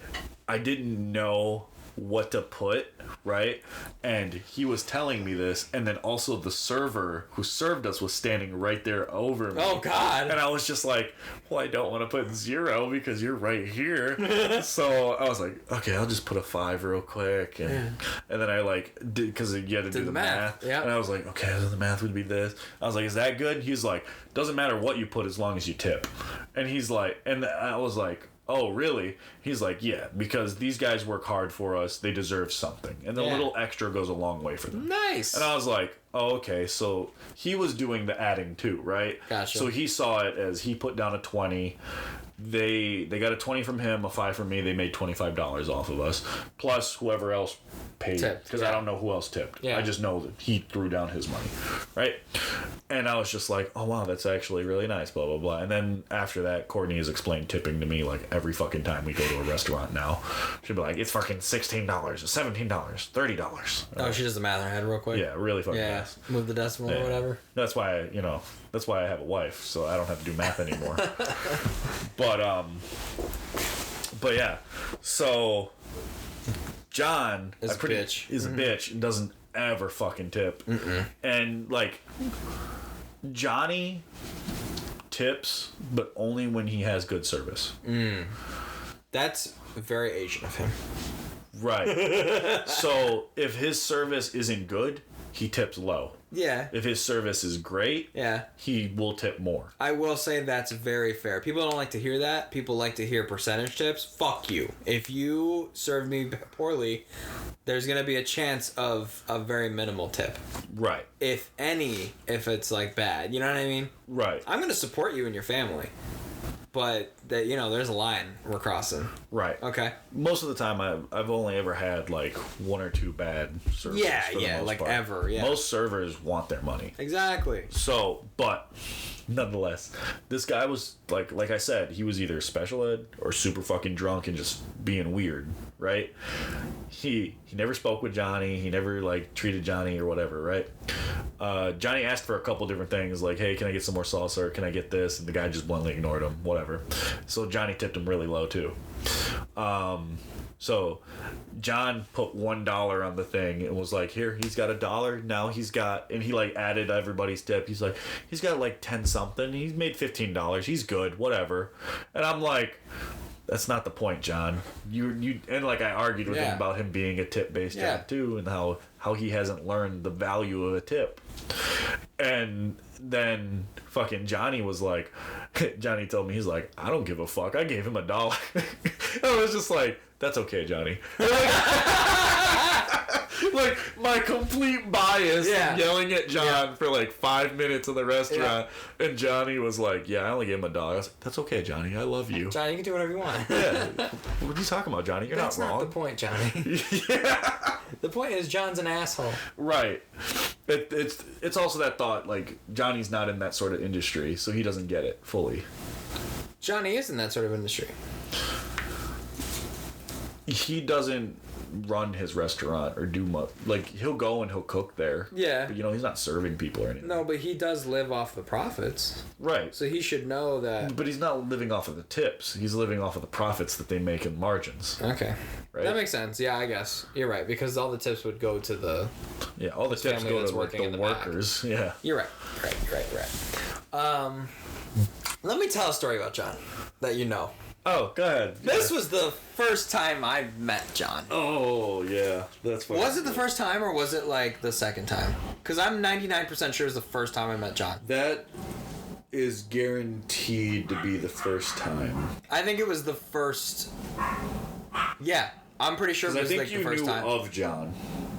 I didn't know what to put, right? And he was telling me this, and then also the server who served us was standing right there over me. Oh, God. And I was just like, well, I don't want to put 0 because you're right here. So I was like, okay, I'll just put a 5 real quick. And then I like did, because you had to do the math. Yeah. And I was like, okay, the math would be this. I was like, is that good? He's like, doesn't matter what you put as long as you tip. And he's like, and I was like, oh, really? He's like, yeah, because these guys work hard for us. They deserve something. And the little extra goes a long way for them. Nice. And I was like, oh, okay. So he was doing the adding too, right? Gotcha. So he saw it as he put down a 20. They got a 20 from him, a 5 from me. They made $25 off of us. Plus whoever else paid. Because I don't know who else tipped. Yeah. I just know that he threw down his money, right? And I was just like, oh, wow, that's actually really nice, blah, blah, blah. And then after that, Courtney has explained tipping to me like every fucking time we go to a restaurant now. She'll be like, it's fucking $16, $17, $30. Oh, she does the math in her head real quick? Yeah, really fucking nice. Move the decimal or whatever. That's why, that's why I have a wife, so I don't have to do math anymore. But yeah, so John is a bitch and doesn't ever fucking tip. And like Johnny tips, but only when he has good service. That's very Asian of him. Right. So if his service isn't good, he tips low. Yeah. If his service is great, he will tip more. I will say that's very fair. People don't like to hear that. People like to hear percentage tips. Fuck you. If you serve me poorly, there's going to be a chance of a very minimal tip. Right. If any, if it's like bad. You know what I mean? Right. I'm going to support you and your family. But that, there's a line we're crossing. Right. Okay. Most of the time, I've only ever had like 1 or 2 bad servers. Yeah, like part. Ever. Yeah. Most servers want their money. Exactly. So, but nonetheless, this guy was like I said, he was either special ed or super fucking drunk and just being weird, right? He never spoke with Johnny. He never like treated Johnny or whatever, right? Johnny asked for a couple different things, like, hey, can I get some more salsa or can I get this? And the guy just bluntly ignored him, whatever. So Johnny tipped him really low too. So John put $1 on the thing and was like, here, he's got $1. Now he's got, and he like added everybody's tip. He's like, he's got like 10 something. He's made $15. He's good, whatever. And I'm like, that's not the point, John. You and like I argued with him about him being a tip-based job too, and how he hasn't learned the value of a tip. And then fucking Johnny was like, Johnny told me, he's like, I don't give a fuck. I gave him $1. I was just like, that's okay, Johnny. Like my complete bias yelling at John for like 5 minutes in the restaurant, and Johnny was like, yeah, I only gave him $1. I was like, that's okay, Johnny, I love you. Johnny, you can do whatever you want. What are you talking about, Johnny? You're that's not wrong. That's not the point, Johnny. The point is John's an asshole. Right. It's also that thought, like, Johnny's not in that sort of industry, so he doesn't get it fully. Johnny is in that sort of industry. He doesn't run his restaurant or do much. Like, he'll go and he'll cook there. Yeah. But, he's not serving people or anything. No, but he does live off the profits. Right. So he should know that. But he's not living off of the tips. He's living off of the profits that they make in margins. Okay. Right? That makes sense. Yeah, I guess. You're right. Because all the tips would go to the... Yeah, all the tips go to like, the workers. Back. Yeah. You're right. Right. Let me tell a story about John that you know. Oh, go ahead. This was the first time I met John. Oh, yeah. That's funny. Was it the first time or was it like the second time? Because I'm 99% sure it's the first time I met John. That is guaranteed to be the first time. I think it was the first... Yeah, I'm pretty sure it was like the first time. I think you knew of John.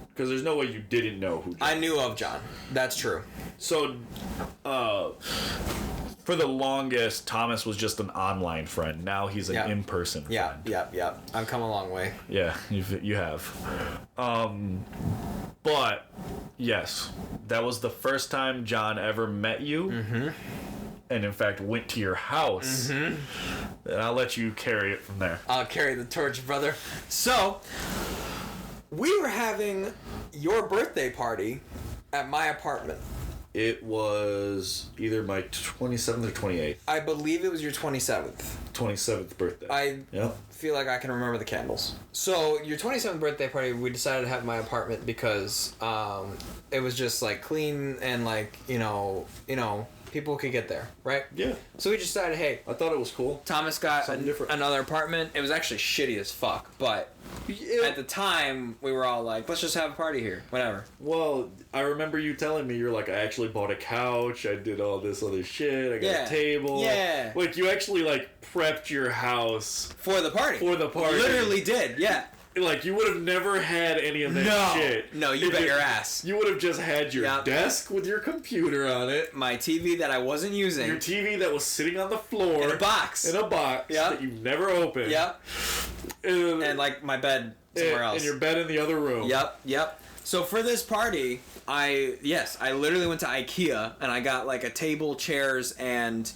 Because there's no way you didn't know who John was. I knew of John. That's true. So, for the longest, Thomas was just an online friend. Now he's an in-person friend. Yeah. I've come a long way. Yeah, you have. But, yes, that was the first time John ever met you. Mm-hmm. And, in fact, went to your house. Mm-hmm. And I'll let you carry it from there. I'll carry the torch, brother. So, we were having your birthday party at my apartment. It was either my 27th or 28th. I believe it was your 27th. 27th birthday. I Yep. feel like I can remember the candles. So your 27th birthday party, we decided to have in my apartment because it was just like clean and like you know people could get there, right? Yeah. So we just decided, hey, I thought it was cool. Thomas got Different. another apartment. It was actually shitty as fuck, but at the time we were all like, let's just have a party here, whatever. Well, I remember you telling me, you're like, I actually bought a couch, I did all this other shit, I got a table. Yeah. Like, you actually, like, prepped your house. For the party. Literally did, yeah. Like, you would have never had any of that shit. No, you bet your ass. You would have just had your desk with your computer on it. My TV that I wasn't using. Your TV that was sitting on the floor. In a box. That you never opened. Yep. And, like, my bed somewhere else. And your bed in the other room. Yep. So for this party, I literally went to IKEA and I got like a table, chairs, and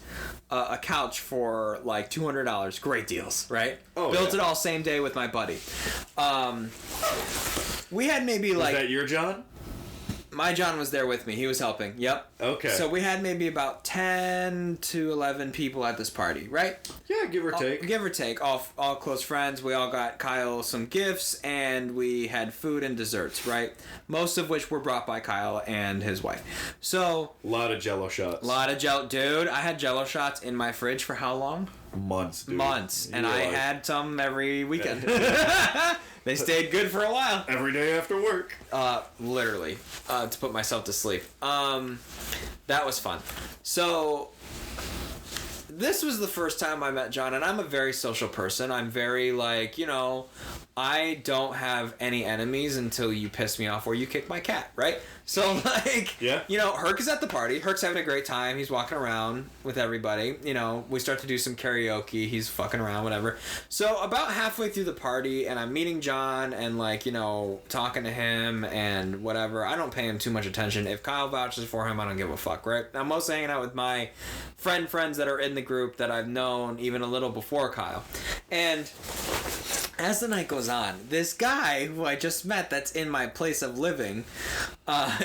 a couch for like $200. Great deals, right? Built it all same day with my buddy. We had maybe like... Was that your John? My John was there with me. He was helping. Yep. Okay. So we had maybe about 10 to 11 people at this party, right? Yeah, give or take. Give or take. All close friends. We all got Kyle some gifts, and we had food and desserts, right? Most of which were brought by Kyle and his wife. So... A lot of Jell-O shots. Dude, I had Jell-O shots in my fridge for how long? Months, dude. Months. And I had some every weekend. They stayed good for a while. Every day after work. Literally. To put myself to sleep. That was fun. So... This was the first time I met John, and I'm a very social person. I'm very, like, I don't have any enemies until you piss me off or you kick my cat, right? So, like, Herc is at the party. Herc's having a great time. He's walking around with everybody. We start to do some karaoke. He's fucking around, whatever. So, about halfway through the party, and I'm meeting John and, like, talking to him and whatever. I don't pay him too much attention. If Kyle vouches for him, I don't give a fuck, right? I'm mostly hanging out with my friends that are in the group that I've known even a little before Kyle. And... as the night goes on, this guy who I just met that's in my place of living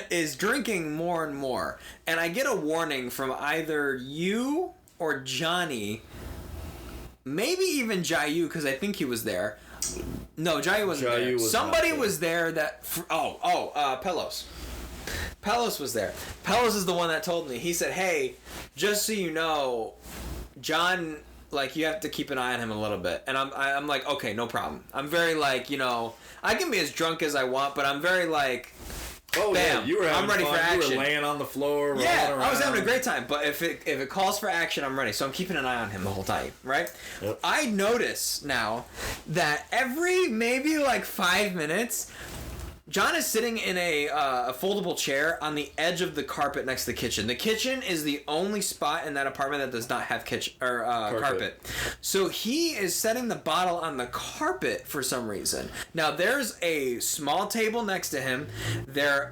is drinking more and more. And I get a warning from either you or Johnny, maybe even Jayu, because I think he was there. No, Jayu wasn't there. Somebody was there that... Pelos. Pelos was there. Pelos is the one that told me. He said, hey, just so you know, John... like, you have to keep an eye on him a little bit. And I'm like, okay, no problem. I'm very, like, I can be as drunk as I want, but I'm very, like, bam, yeah, you were having I'm ready fun. for action. You were laying on the floor, yeah, I was having a great time. But if it calls for action, I'm ready. So I'm keeping an eye on him the whole time, right? Yep. I notice now that every maybe, like, 5 minutes... John is sitting in a foldable chair on the edge of the carpet next to the kitchen. The kitchen is the only spot in that apartment that does not have carpet. So he is setting the bottle on the carpet for some reason. Now there's a small table next to him. There's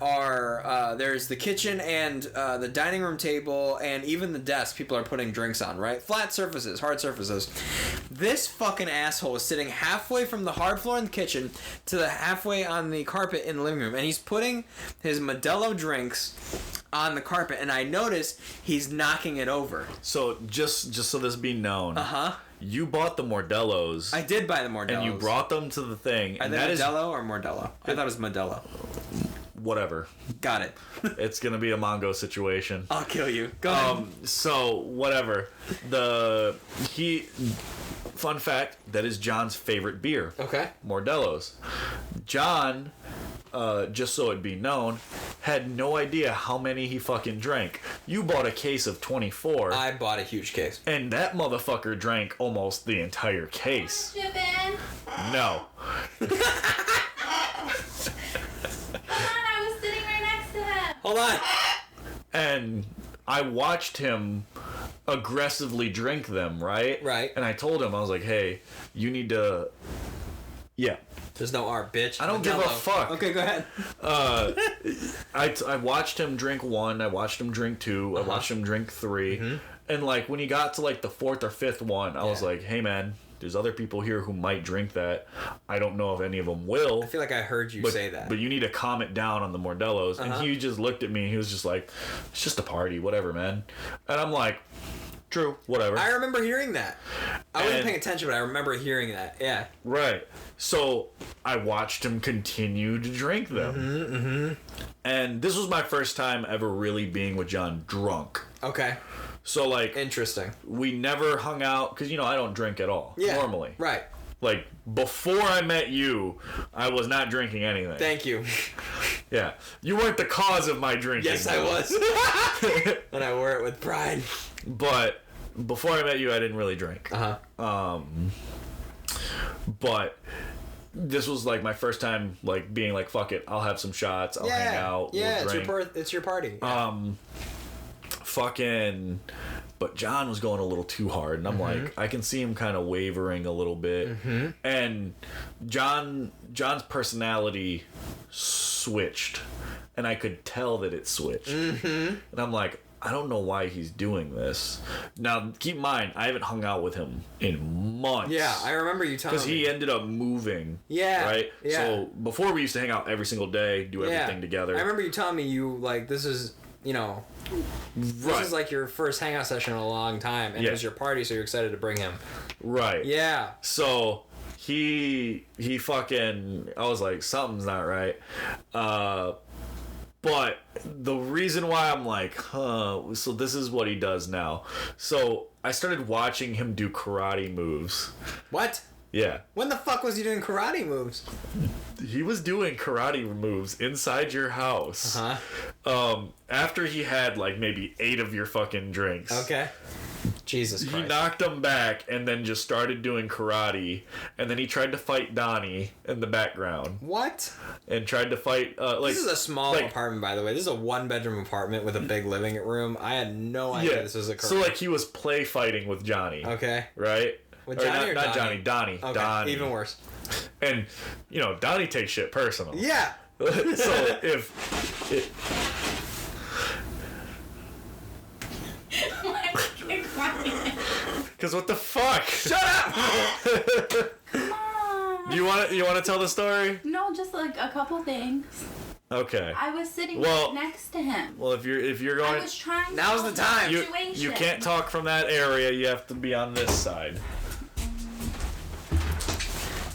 the kitchen and the dining room table and even the desk people are putting drinks on, right? Flat surfaces, hard surfaces. This fucking asshole is sitting halfway from the hard floor in the kitchen to the halfway on the carpet in the living room, and he's putting his Modelo drinks on the carpet, and I notice he's knocking it over. So just so this be known, you bought the Mordellos. I did buy the Mordellos, and you brought them to the thing. Are they Modelo or Mordello? I thought it was Modelo. Whatever. Got it. It's gonna be a Mongo situation. I'll kill you. Go ahead. So whatever. Fun fact, that is John's favorite beer. Okay. Mordellos. John, just so it be known, had no idea how many he fucking drank. You bought a case of 24. I bought a huge case. And that motherfucker drank almost the entire case. No. I was sitting right next to him. Hold on. And I watched him aggressively drink them, right? Right. And I told him, I was like, hey, you need to... Yeah. There's no R, bitch. I don't give a fuck. Okay, go ahead. I watched him drink 1. I watched him drink 2. I watched him drink 3. Mm-hmm. And, like, when he got to, like, the 4th or 5th one, I was like, hey, man, there's other people here who might drink that. I don't know if any of them will. I feel like I heard you say that. But you need to calm it down on the Mordellos. And he just looked at me and he was just like, it's just a party, whatever, man. And I'm like... True. Whatever. I remember hearing that. I wasn't paying attention, but I remember hearing that. Yeah. Right. So I watched him continue to drink them. And this was my first time ever really being with John drunk. Okay. So, like... Interesting. We never hung out... Because, I don't drink at all. Yeah. Normally. Right. Like, before I met you, I was not drinking anything. Thank you. Yeah. You weren't the cause of my drinking. Yes, I was. And I wore it with pride. But before I met you, I didn't really drink. But this was like my first time like being like, fuck it, I'll have some shots, I'll hang out, yeah, we'll drink. it's your party. But John was going a little too hard, and I'm like, I can see him kind of wavering a little bit. And John's personality switched, and I could tell that it switched. And I'm like, I don't know why he's doing this. Now, keep in mind, I haven't hung out with him in months. Yeah, I remember you telling me. Because he ended up moving. Yeah. Right? Yeah. So, before we used to hang out every single day, do everything together. I remember you telling me this is, this is like your first hangout session in a long time, and it was your party, so you're excited to bring him. Right. Yeah. So, he fucking... I was like, something's not right. But the reason why I'm like, so this is what he does now. So I started watching him do karate moves. What? Yeah. When the fuck was he doing karate moves? He was doing karate moves inside your house. After he had like maybe 8 of your fucking drinks. Okay. Jesus Christ. He knocked them back and then just started doing karate. And then he tried to fight Donnie in the background. What? And tried to fight... this is a small apartment, by the way. This is a 1-bedroom apartment with a big living room. I had no idea this was a karate. So like he was play fighting with Johnny. Okay. right? With Johnny or not Donnie? Johnny, Donnie. Okay, Donnie. even worse. And, Donnie takes shit personal. Yeah. So if... Because what the fuck? Shut up! Mom. You want to tell the story? No, just like a couple things. Okay. I was sitting right next to him. Well, if you're going... I was trying to Now's the time. You can't talk from that area. You have to be on this side.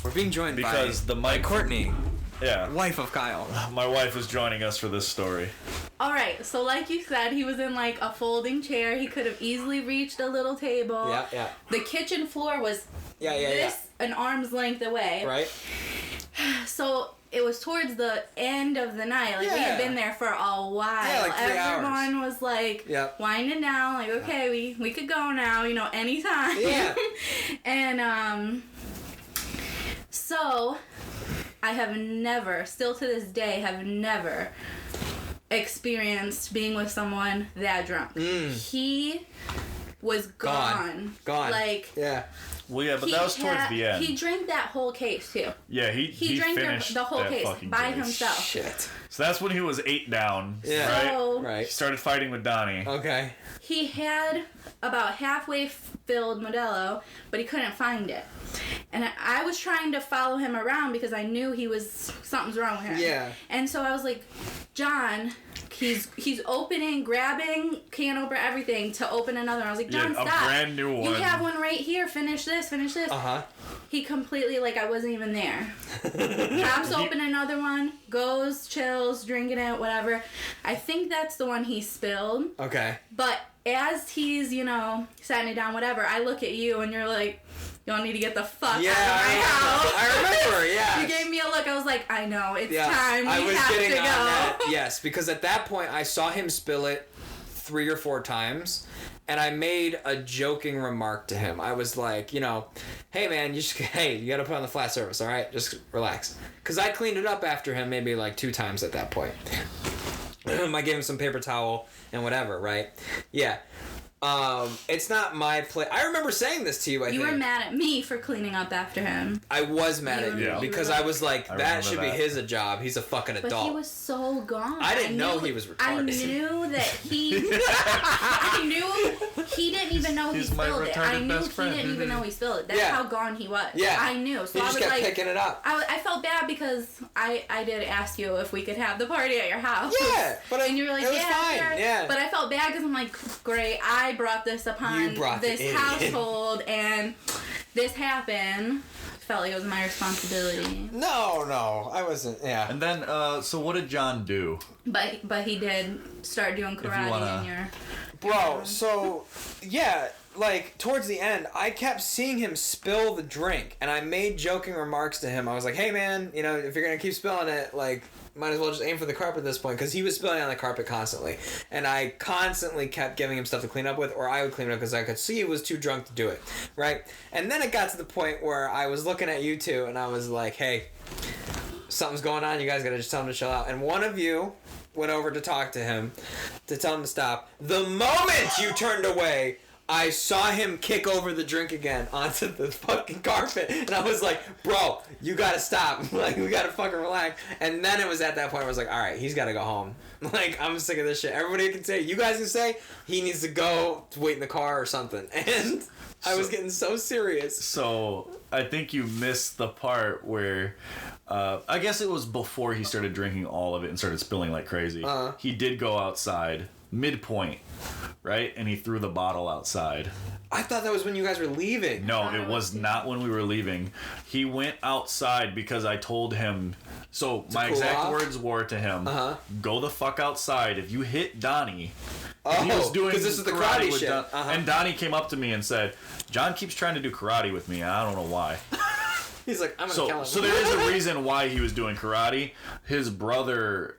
We're being joined because by Courtney. Yeah. Wife of Kyle. My wife is joining us for this story. Alright, so like you said, he was in like a folding chair. He could have easily reached a little table. Yeah. The kitchen floor was an arm's length away. Right. So it was towards the end of the night. Like we had been there for a while. Yeah, like 3 hours. Everyone was like winding down, like, okay, we could go now, anytime. Yeah. And so I have never, still to this day, experienced being with someone that drunk. He was gone. Like, well, yeah, but that was towards the end. He drank that whole case too. Yeah, he drank finished the whole case by case. himself. Shit. So that's when he was 8 down. Yeah. Right. So Right. He started fighting with Donnie. Okay. he had about halfway filled Modelo, but he couldn't find it. And I was trying to follow him around because I knew something's wrong with him. Yeah. And so I was like, John, he's opening, grabbing can opener, everything to open another. I was like, John, stop. A brand new one. You have one right here. Finish this. He completely, like, I wasn't even there. Pops open another one, goes, chills, drinking it, whatever. I think that's the one he spilled. Okay. But as he's, setting it down, whatever, I look at you and you're like, y'all need to get the fuck out of my house. I remember, yeah. You gave me a look. I was like, I know, it's time. I was have getting to on go. that. Yes, because at that point I saw him spill it 3 or 4 times, and I made a joking remark to him. I was like, hey man, you gotta put on the flat surface, all right? Just relax. Because I cleaned it up after him maybe like 2 times at that point. I gave him some paper towel and whatever, right? Yeah. It's not my place. I remember saying this to you, I think. You were mad at me for cleaning up after him. I was mad at you because I was like, that should be his job. He's a fucking adult. But he was so gone. I didn't know he was retarded. I knew that he... he didn't even know he He's my spilled it. I retarded knew best he friend. didn't even know he spilled it. That's Yeah. how gone he was. Yeah. I knew. So He I just was kept like, picking it up. I felt bad because I did ask you if we could have the party at your house. Yeah, but and you were like, it was yeah, fine. sure. Yeah. But I felt bad because I'm like, great, I brought this upon You brought the this idiot. household, and this happened. Felt like it was my responsibility. No, I wasn't. Yeah. And then, so what did John do? But he did start doing karate in your... Bro, so, yeah, like, towards the end, I kept seeing him spill the drink, and I made joking remarks to him. I was like, hey, man, you know, if you're gonna keep spilling it, like, might as well just aim for the carpet at this point, because he was spilling on the carpet constantly. And I constantly kept giving him stuff to clean up with, or I would clean it up because I could see he was too drunk to do it, right? And then it got to the point where I was looking at you two, and I was like, hey, something's going on, you guys gotta just tell him to chill out. And one of you went over to talk to him, to tell him to stop. The moment you turned away, I saw him kick over the drink again onto the fucking carpet, and I was like, bro, you gotta stop. Like, we gotta fucking relax. And then it was at that point where I was like, alright, he's gotta go home. Like, I'm sick of this shit. Everybody can say, you guys can say, he needs to go to wait in the car or something. And I was getting so serious. So, I think you missed the part where, I guess it was before he started drinking all of it and started spilling like crazy. He did go outside, midpoint, right? And he threw the bottle outside. I thought that was when you guys were leaving. No, it was not when we were leaving. He went outside because I told him... So, my cool exact off? words were to him, go the fuck outside. If you hit Donnie... Oh, he was doing 'cause this is the karate with shit. And Donnie came up to me and said, John keeps trying to do karate with me, and I don't know why. He's like, I'm gonna kill him. So there is a reason why he was doing karate. His brother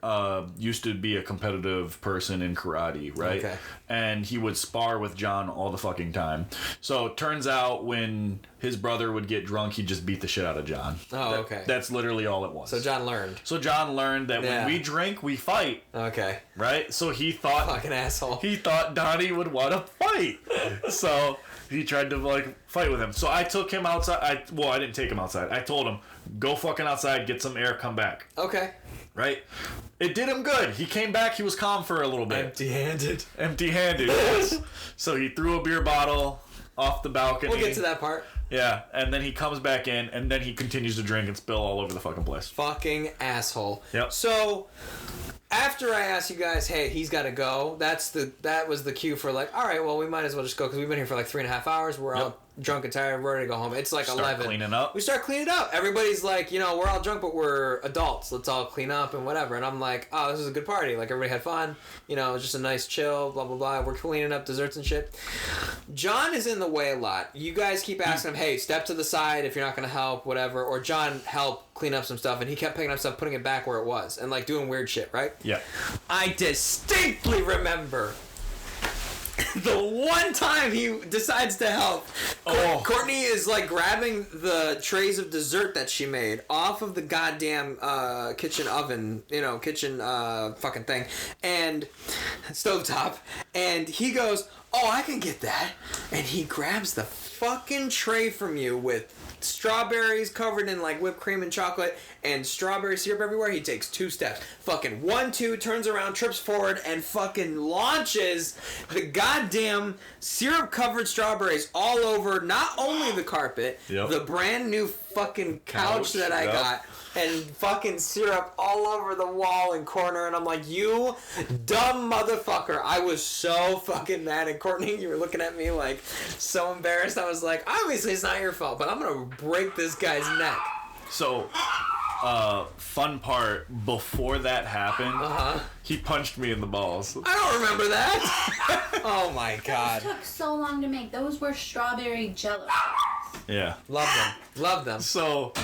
used to be a competitive person in karate, right? Okay. And he would spar with John all the fucking time. So it turns out when his brother would get drunk, he'd just beat the shit out of John. Oh, okay. That's literally all it was. So John learned. So John learned that when we drink, we fight. Okay. Right? So he thought... Fucking asshole. He thought Donnie would want to fight. So he tried to, like, fight with him. So I took him outside. I didn't take him outside. I told him, go fucking outside, get some air, come back. Okay. Right? It did him good. He came back, he was calm for a little bit. Empty-handed. Empty-handed, yes. So he threw a beer bottle off the balcony. We'll get to that part. Yeah, and then he comes back in, and then he continues to drink and spill all over the fucking place. Fucking asshole. Yep. So, after I asked you guys, hey, he's got to go, that was the cue for like, all right, well, we might as well just go because we've been here for like 3.5 hours. We're all drunk and tired. We're ready to go home. It's like 11. Cleaning up. We start cleaning up. Everybody's like, you know, we're all drunk, but we're adults. Let's all clean up and whatever. And I'm like, oh, this is a good party. Like, everybody had fun. You know, just a nice chill, blah, blah, blah. We're cleaning up desserts and shit. John is in the way a lot. You guys keep asking him, hey, step to the side if you're not going to help, whatever. Or John, help clean up some stuff. And he kept picking up stuff, putting it back where it was. And, like, doing weird shit, right? Yeah. I distinctly remember the one time he decides to help. Courtney is like grabbing the trays of dessert that she made off of the goddamn kitchen oven, kitchen fucking thing, and stovetop, and he goes, oh, I can get that, and he grabs the fucking tray from you with strawberries covered in like whipped cream and chocolate and strawberry syrup everywhere. He takes 2 steps, fucking 1, 2, turns around, trips forward, and fucking launches the goddamn syrup covered strawberries all over not only the carpet, the brand new fucking couch that I got, and fucking syrup all over the wall and corner. And I'm like, you dumb motherfucker. I was so fucking mad. And Courtney, you were looking at me like so embarrassed. I was like, obviously it's not your fault, but I'm gonna break this guy's neck. So, fun part, before that happened, he punched me in the balls. I don't remember that. Oh my god. Those took so long to make. Those were strawberry jello. Yeah. Love them. So,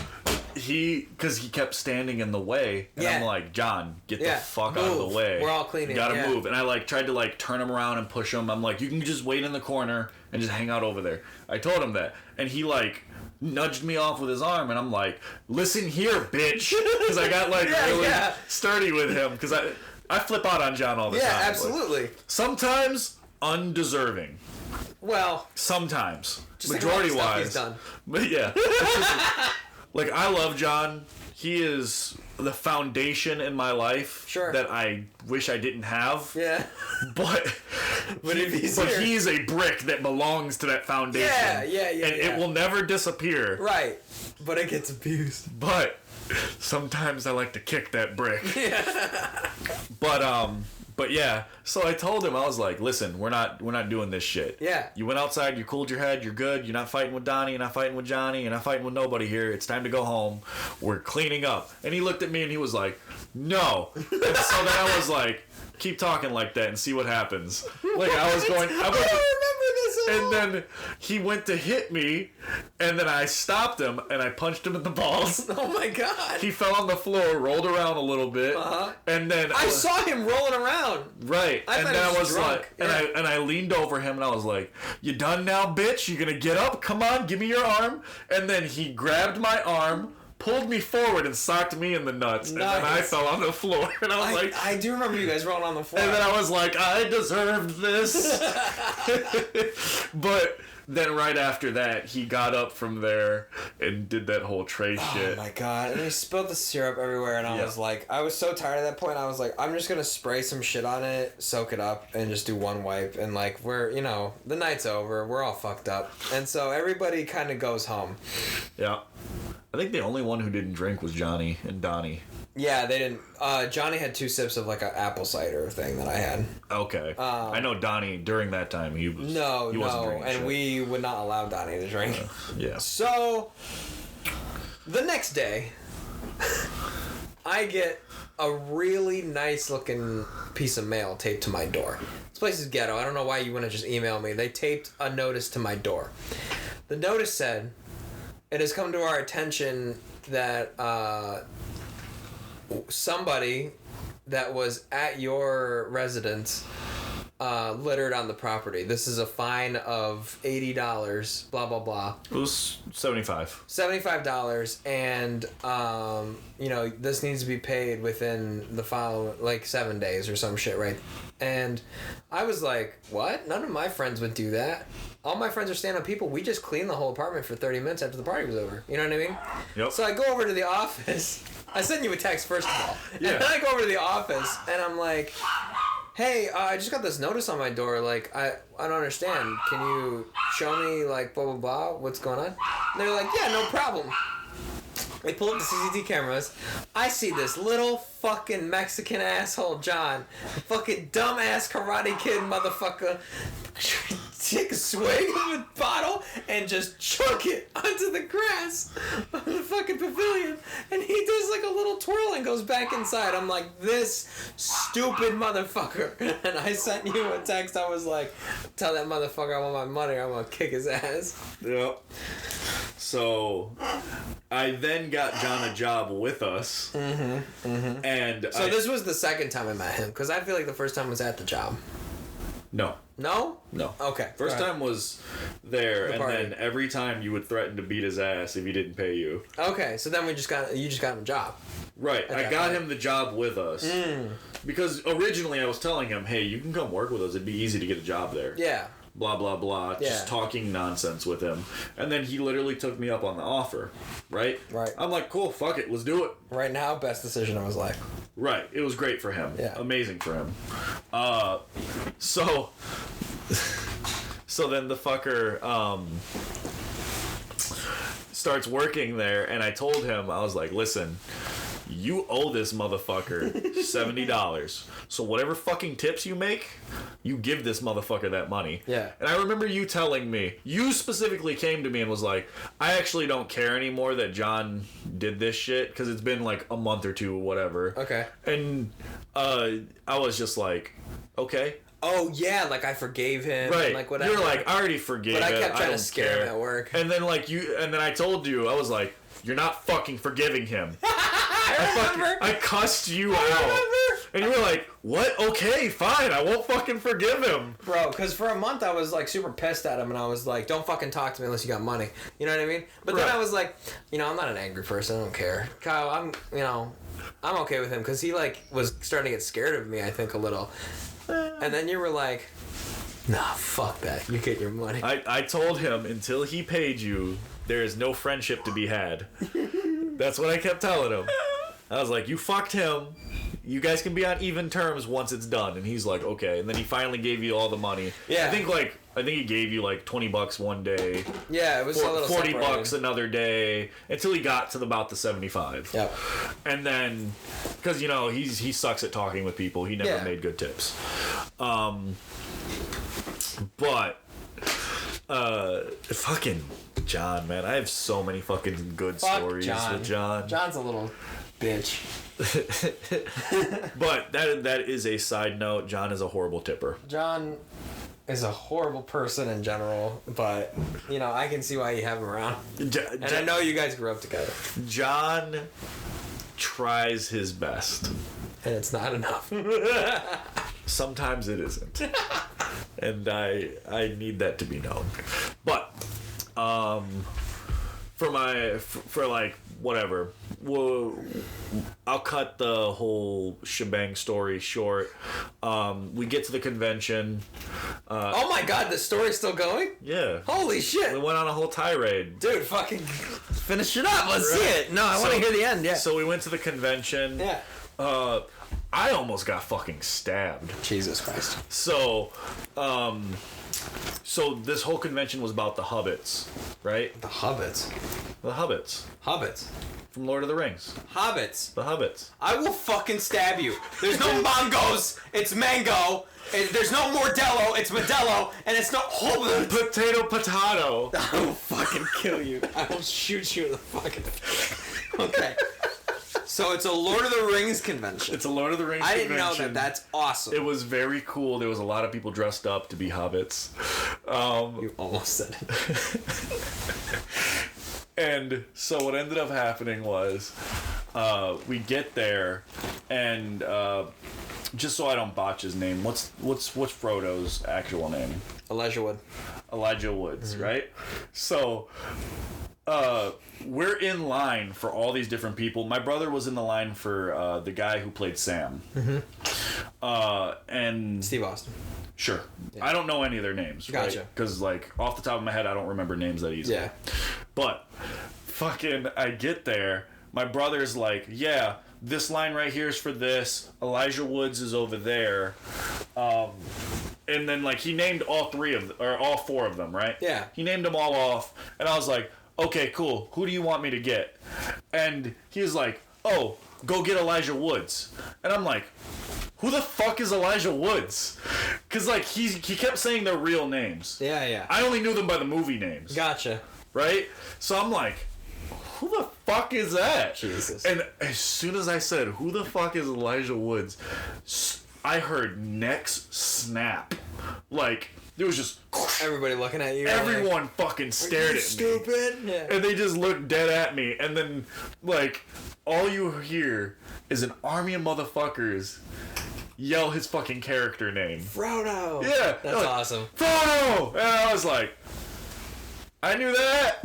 because he kept standing in the way, and I'm like, John, get the fuck out of the way. We're all cleaning. You gotta move. And I tried to turn him around and push him. I'm like, you can just wait in the corner and just hang out over there. I told him that. And he nudged me off with his arm, and I'm like, listen here, bitch. Because I got really sturdy with him, because I flip out on John all the time. Yeah, absolutely. Sometimes undeserving. Well, sometimes. Just Majority like all the wise. stuff he's done. But yeah. I love John. he is the foundation in my life that I wish I didn't have. Yeah. But he's a brick that belongs to that foundation. Yeah. And it will never disappear. Right. But it gets abused. But sometimes I like to kick that brick. Yeah. But yeah, so I told him, I was like, listen, we're not doing this shit. Yeah. You went outside, you cooled your head, you're good, you're not fighting with Donnie, you're not fighting with Johnny, you're not fighting with nobody here, it's time to go home, we're cleaning up. And he looked at me and he was like, no. And so then I was like, keep talking like that and see what happens. Like I was going, I don't remember this at all. And then he went to hit me, and then I stopped him and I punched him in the balls. Oh my god! He fell on the floor, rolled around a little bit, and then I saw him rolling around. Right, and then I was drunk. like, and I leaned over him and I was like, "You done now, bitch? You gonna get up? Come on, give me your arm." And then he grabbed my arm, pulled me forward and socked me in the nuts. And then I fell on the floor. And I was I do remember you guys rolling on the floor. And then I was like, I deserved this. But then right after that, he got up from there and did that whole tray shit. Oh my god. And he spilled the syrup everywhere, and I was like, I was so tired at that point, I was like, I'm just gonna spray some shit on it, soak it up, and just do one wipe. And like, the night's over, we're all fucked up. And so everybody kind of goes home. Yeah. I think the only one who didn't drink was Johnny and Donnie. Yeah, they didn't. Johnny had 2 sips of like an apple cider thing that I had. Okay. I know Donnie during that time he wasn't drinking and shit. We would not allow Donnie to drink. Yeah. So the next day, I get a really nice looking piece of mail taped to my door. This place is ghetto. I don't know why you wouldn't just email me. They taped a notice to my door. The notice said, "It has come to our attention that somebody that was at your residence littered on the property. This is a fine of $80, blah, blah, blah." It was $75. $75, and, this needs to be paid within the following, 7 days or some shit, right? And I was like, what? None of my friends would do that. All my friends are stand-up people. We just cleaned the whole apartment for 30 minutes after the party was over. You know what I mean? Yep. So I go over to the office. I sent you a text first of all. Yeah. And then I go over to the office, and I'm like, hey, I just got this notice on my door. Like, I don't understand. Can you show me, blah, blah, blah, what's going on? And they're like, yeah, no problem. They pull up the CCTV cameras. I see this little fucking Mexican asshole, John. Fucking dumbass Karate Kid motherfucker. Take a swig of the bottle and just chuck it onto the grass of the fucking pavilion. And he does a little twirl and goes back inside. I'm like, this stupid motherfucker. And I sent you a text. I was like, tell that motherfucker I want my money or I'm going to kick his ass. Yep. So I then got John a job with us. Mm-hmm. Mm-hmm. And so this was the second time I met him, because I feel like the first time was at the job. No. No? No. Okay. First time was there, and then every time you would threaten to beat his ass if he didn't pay you. Okay, so then you just got him a job. Right. I got him the job with us. Because originally I was telling him, hey, you can come work with us. It'd be easy to get a job there. Yeah. Blah, blah, blah. Yeah. Just talking nonsense with him. And then he literally took me up on the offer. Right? Right. I'm like, cool, fuck it. Let's do it. Right now, best decision of his life. Right. It was great for him. Yeah. Amazing for him. So then the fucker starts working there, and I told him, I was like, listen, you owe this motherfucker $70. So whatever fucking tips you make, you give this motherfucker that money. Yeah. And I remember you telling me, you specifically came to me and was like, I actually don't care anymore that John did this shit, because it's been a month or two, whatever. Okay. And I was just like, okay. Oh, yeah, I forgave him. Right. And whatever. You're like, I already forgave it. But I kept trying don't to scare care. him at work. And then and then I told you, I was like, you're not fucking forgiving him. I cussed you out. And you were like, what? Okay, fine. I won't fucking forgive him. Bro, because for a month I was super pissed at him, and I was like, don't fucking talk to me unless you got money. You know what I mean? But then I was like, I'm not an angry person. I don't care. Kyle, I'm okay with him, because he was starting to get scared of me, I think, a little. And then you were like, nah, fuck that. You get your money. I told him, until he paid you, there is no friendship to be had. That's what I kept telling him. I was like, you fucked him. You guys can be on even terms once it's done. And he's like, okay. And then he finally gave you all the money. Yeah. I think he gave you like $20 one day. Yeah, it was a little $40 separated. another day until he got to about the 75. Yep. And then, because you know he sucks at talking with people. He never made good tips. But fucking John, man, I have so many fucking good stories with John. John's a little bitch. But that is a side note. John is a horrible tipper. John is a horrible person in general, but you know I can see why you have him around. And I know you guys grew up together. John tries his best, and it's not enough. Sometimes it isn't, and I need that to be known. But for like whatever, I'll cut the whole shebang story short. We get to the convention. Oh my god, the story's still going? Yeah. Holy shit. We went on a whole tirade. Dude, fucking finish it up. Let's see it. No, I want to hear the end. Yeah. So we went to the convention. Yeah. I almost got fucking stabbed. Jesus Christ. So this whole convention was about the hobbits, right? The hobbits. The hobbits. Hobbits. From Lord of the Rings. Hobbits. The hobbits. I will fucking stab you. There's no Mongos. It's Mango. There's no Mordello. It's Modelo. And it's no Hobbit. Potato. I will fucking kill you. I will shoot you in the fucking... Okay. So it's a Lord of the Rings convention. It's a Lord of the Rings I convention. didn't know that. That's awesome. It was very cool. There was a lot of people dressed up to be hobbits. You almost said it. And so what ended up happening was we get there, and just so I don't botch his name, what's Frodo's actual name? Elijah Wood. Elijah Woods, right? So we're in line for all these different people. My brother was in the line for the guy who played Sam. And Steve Austin. Sure. Yeah. I don't know any of their names. Gotcha. Right? Because, like, off the top of my head, I don't remember names that easily. Yeah. But, fucking, I get there. My brother's like, yeah, this line right here is for this. Elijah Woods is over there. And then, like, he named all four of them, right? Yeah. He named them all off. And I was like, okay, cool. Who do you want me to get? And he was like, oh, go get Elijah Woods. And I'm like, who the fuck is Elijah Woods? Because, like, he kept saying their real names. Yeah, yeah. I only knew them by the movie names. Gotcha. Right? So I'm like, who the fuck is that? Jesus. And as soon as I said, who the fuck is Elijah Woods, I heard necks snap. Like, it was just... Everybody looking at you. Everyone fucking stared at me. Stupid. Yeah. And they just looked dead at me. And then, like, all you hear is an army of motherfuckers yell his fucking character name. Frodo. Yeah. That's like, awesome. Frodo! And I was like, I knew that.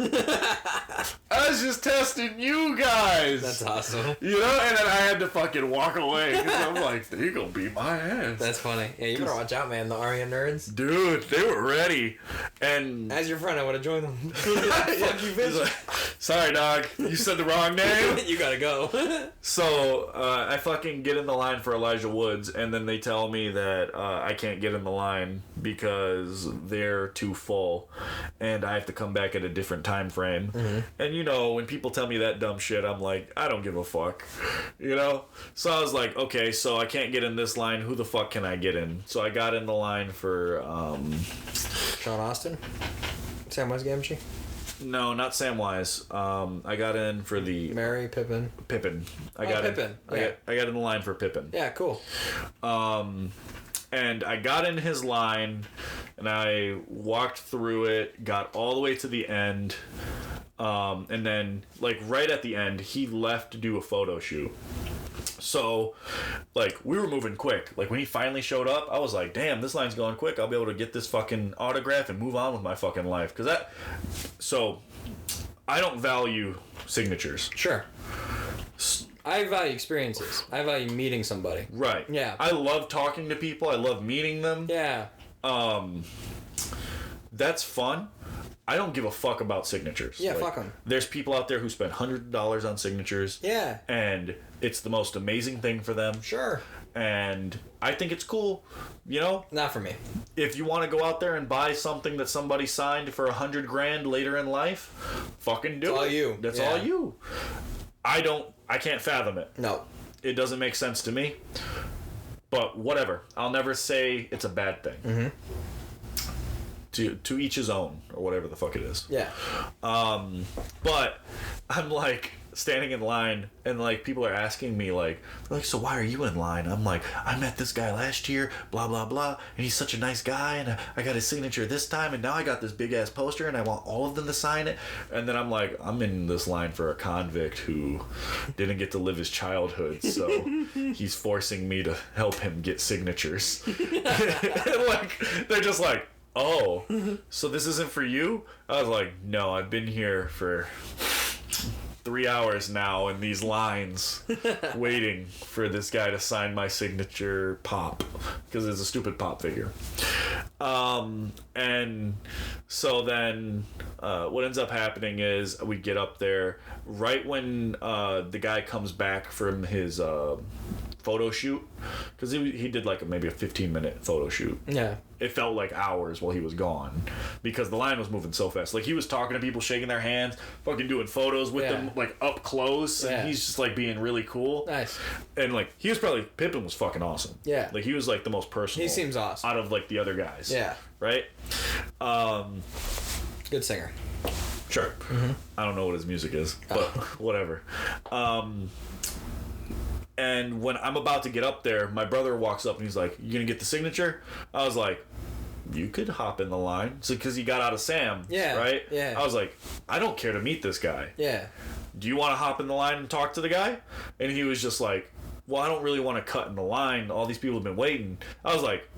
I was just testing you guys. That's awesome. You know? And then I had to fucking walk away because I'm like, they're going to beat my ass. That's funny. Yeah, you better watch out, man. The Arya nerds. Dude, they were ready. And as your friend, I would have joined them. Fuck you, bitch. Like, sorry, dog. You said the wrong name. You gotta go. So, I fucking get in the line for Elijah Woods, and then they tell me that I can't get in the line because they're too full, and I have to come back at a different time frame. Mm-hmm. And you know, when people tell me that dumb shit, I'm like, I don't give a fuck. You know? So I was like, okay, so I can't get in this line. Who the fuck can I get in? So I got in the line for Sean Austin? Samwise Gamgee? No, not Samwise. I got in for the Merry Pippin. Pippin. Pippin. Yeah. I got in the line for Pippin. Yeah, cool. And I got in his line, and I walked through it, got all the way to the end, and then, like, right at the end, he left to do a photo shoot. So, like, we were moving quick. Like, when he finally showed up, I was like, damn, this line's going quick. I'll be able to get this fucking autograph and move on with my fucking life. So, I don't value signatures. Sure. I value experiences. I value meeting somebody. Right. Yeah. I love talking to people. I love meeting them. Yeah. That's fun. I don't give a fuck about signatures. Yeah, fuck them. There's people out there who spend $100 on signatures. Yeah. And it's the most amazing thing for them. Sure. And I think it's cool, you know? Not for me. If you want to go out there and buy something that somebody signed for $100,000 later in life, fucking do it. All you. That's all you. I can't fathom it. No. It doesn't make sense to me. But whatever. I'll never say it's a bad thing. Mm-hmm. To each his own, or whatever the fuck it is. Yeah. But I'm like standing in line, and like people are asking me like, so why are you in line? I'm like, I met this guy last year, blah blah blah, and he's such a nice guy, and I got his signature this time, and now I got this big ass poster, and I want all of them to sign it. And then I'm like, I'm in this line for a convict who didn't get to live his childhood, so he's forcing me to help him get signatures. Like they're just like, oh, so this isn't for you? I was like, no, I've been here for 3 hours now in these lines waiting for this guy to sign my signature pop, because it's a stupid pop figure. And so then what ends up happening is we get up there right when the guy comes back from his photo shoot, because he did like maybe a 15-minute photo shoot. Yeah. It felt like hours while he was gone, because the line was moving so fast. Like, he was talking to people, shaking their hands, fucking doing photos with them, like, up close, and he's just, like, being really cool. Nice. And, like, he was probably... Pippin was fucking awesome. Yeah. Like, he was, like, the most personal. He seems awesome. Out of, like, the other guys. Yeah. Right? Good singer. Sure. Mm-hmm. I don't know what his music is, but whatever. And when I'm about to get up there, my brother walks up and he's like, "You gonna get the signature?" I was like, "You could hop in the line." So, because he got out of Sam, right? Yeah. I was like, "I don't care to meet this guy. Yeah. Do you want to hop in the line and talk to the guy?" And he was just like, "Well, I don't really want to cut in the line. All these people have been waiting." I was like,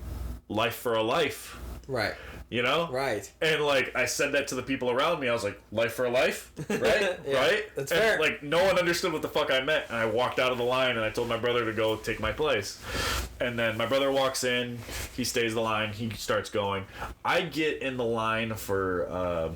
"Life for a life." Right. You know? Right. And, like, I said that to the people around me. I was like, life for a life? Right? Right? That's and, fair. like, no one understood what the fuck I meant. And I walked out of the line, and I told my brother to go take my place. And then my brother walks in. He stays the line. He starts going. I get in the line for,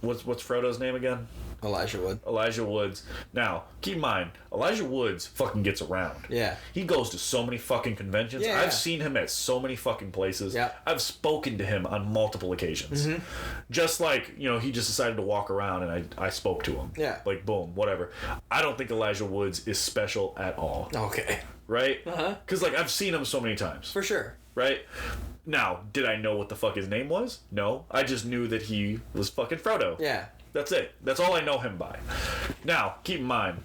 what's Frodo's name again? Elijah Woods. Now, keep in mind, Elijah Woods fucking gets around. Yeah. He goes to so many fucking conventions. Yeah. I've seen him at so many fucking places. Yeah. I've spoken to him on multiple occasions. Mm-hmm. Just like, you know, he just decided to walk around and I spoke to him. Yeah. Like, boom, whatever. I don't think Elijah Woods is special at all. Okay. Right? Uh-huh. Because, like, I've seen him so many times. For sure. Right? Now, did I know what the fuck his name was? No. I just knew that he was fucking Frodo. Yeah. That's it. That's all I know him by. Now, keep in mind,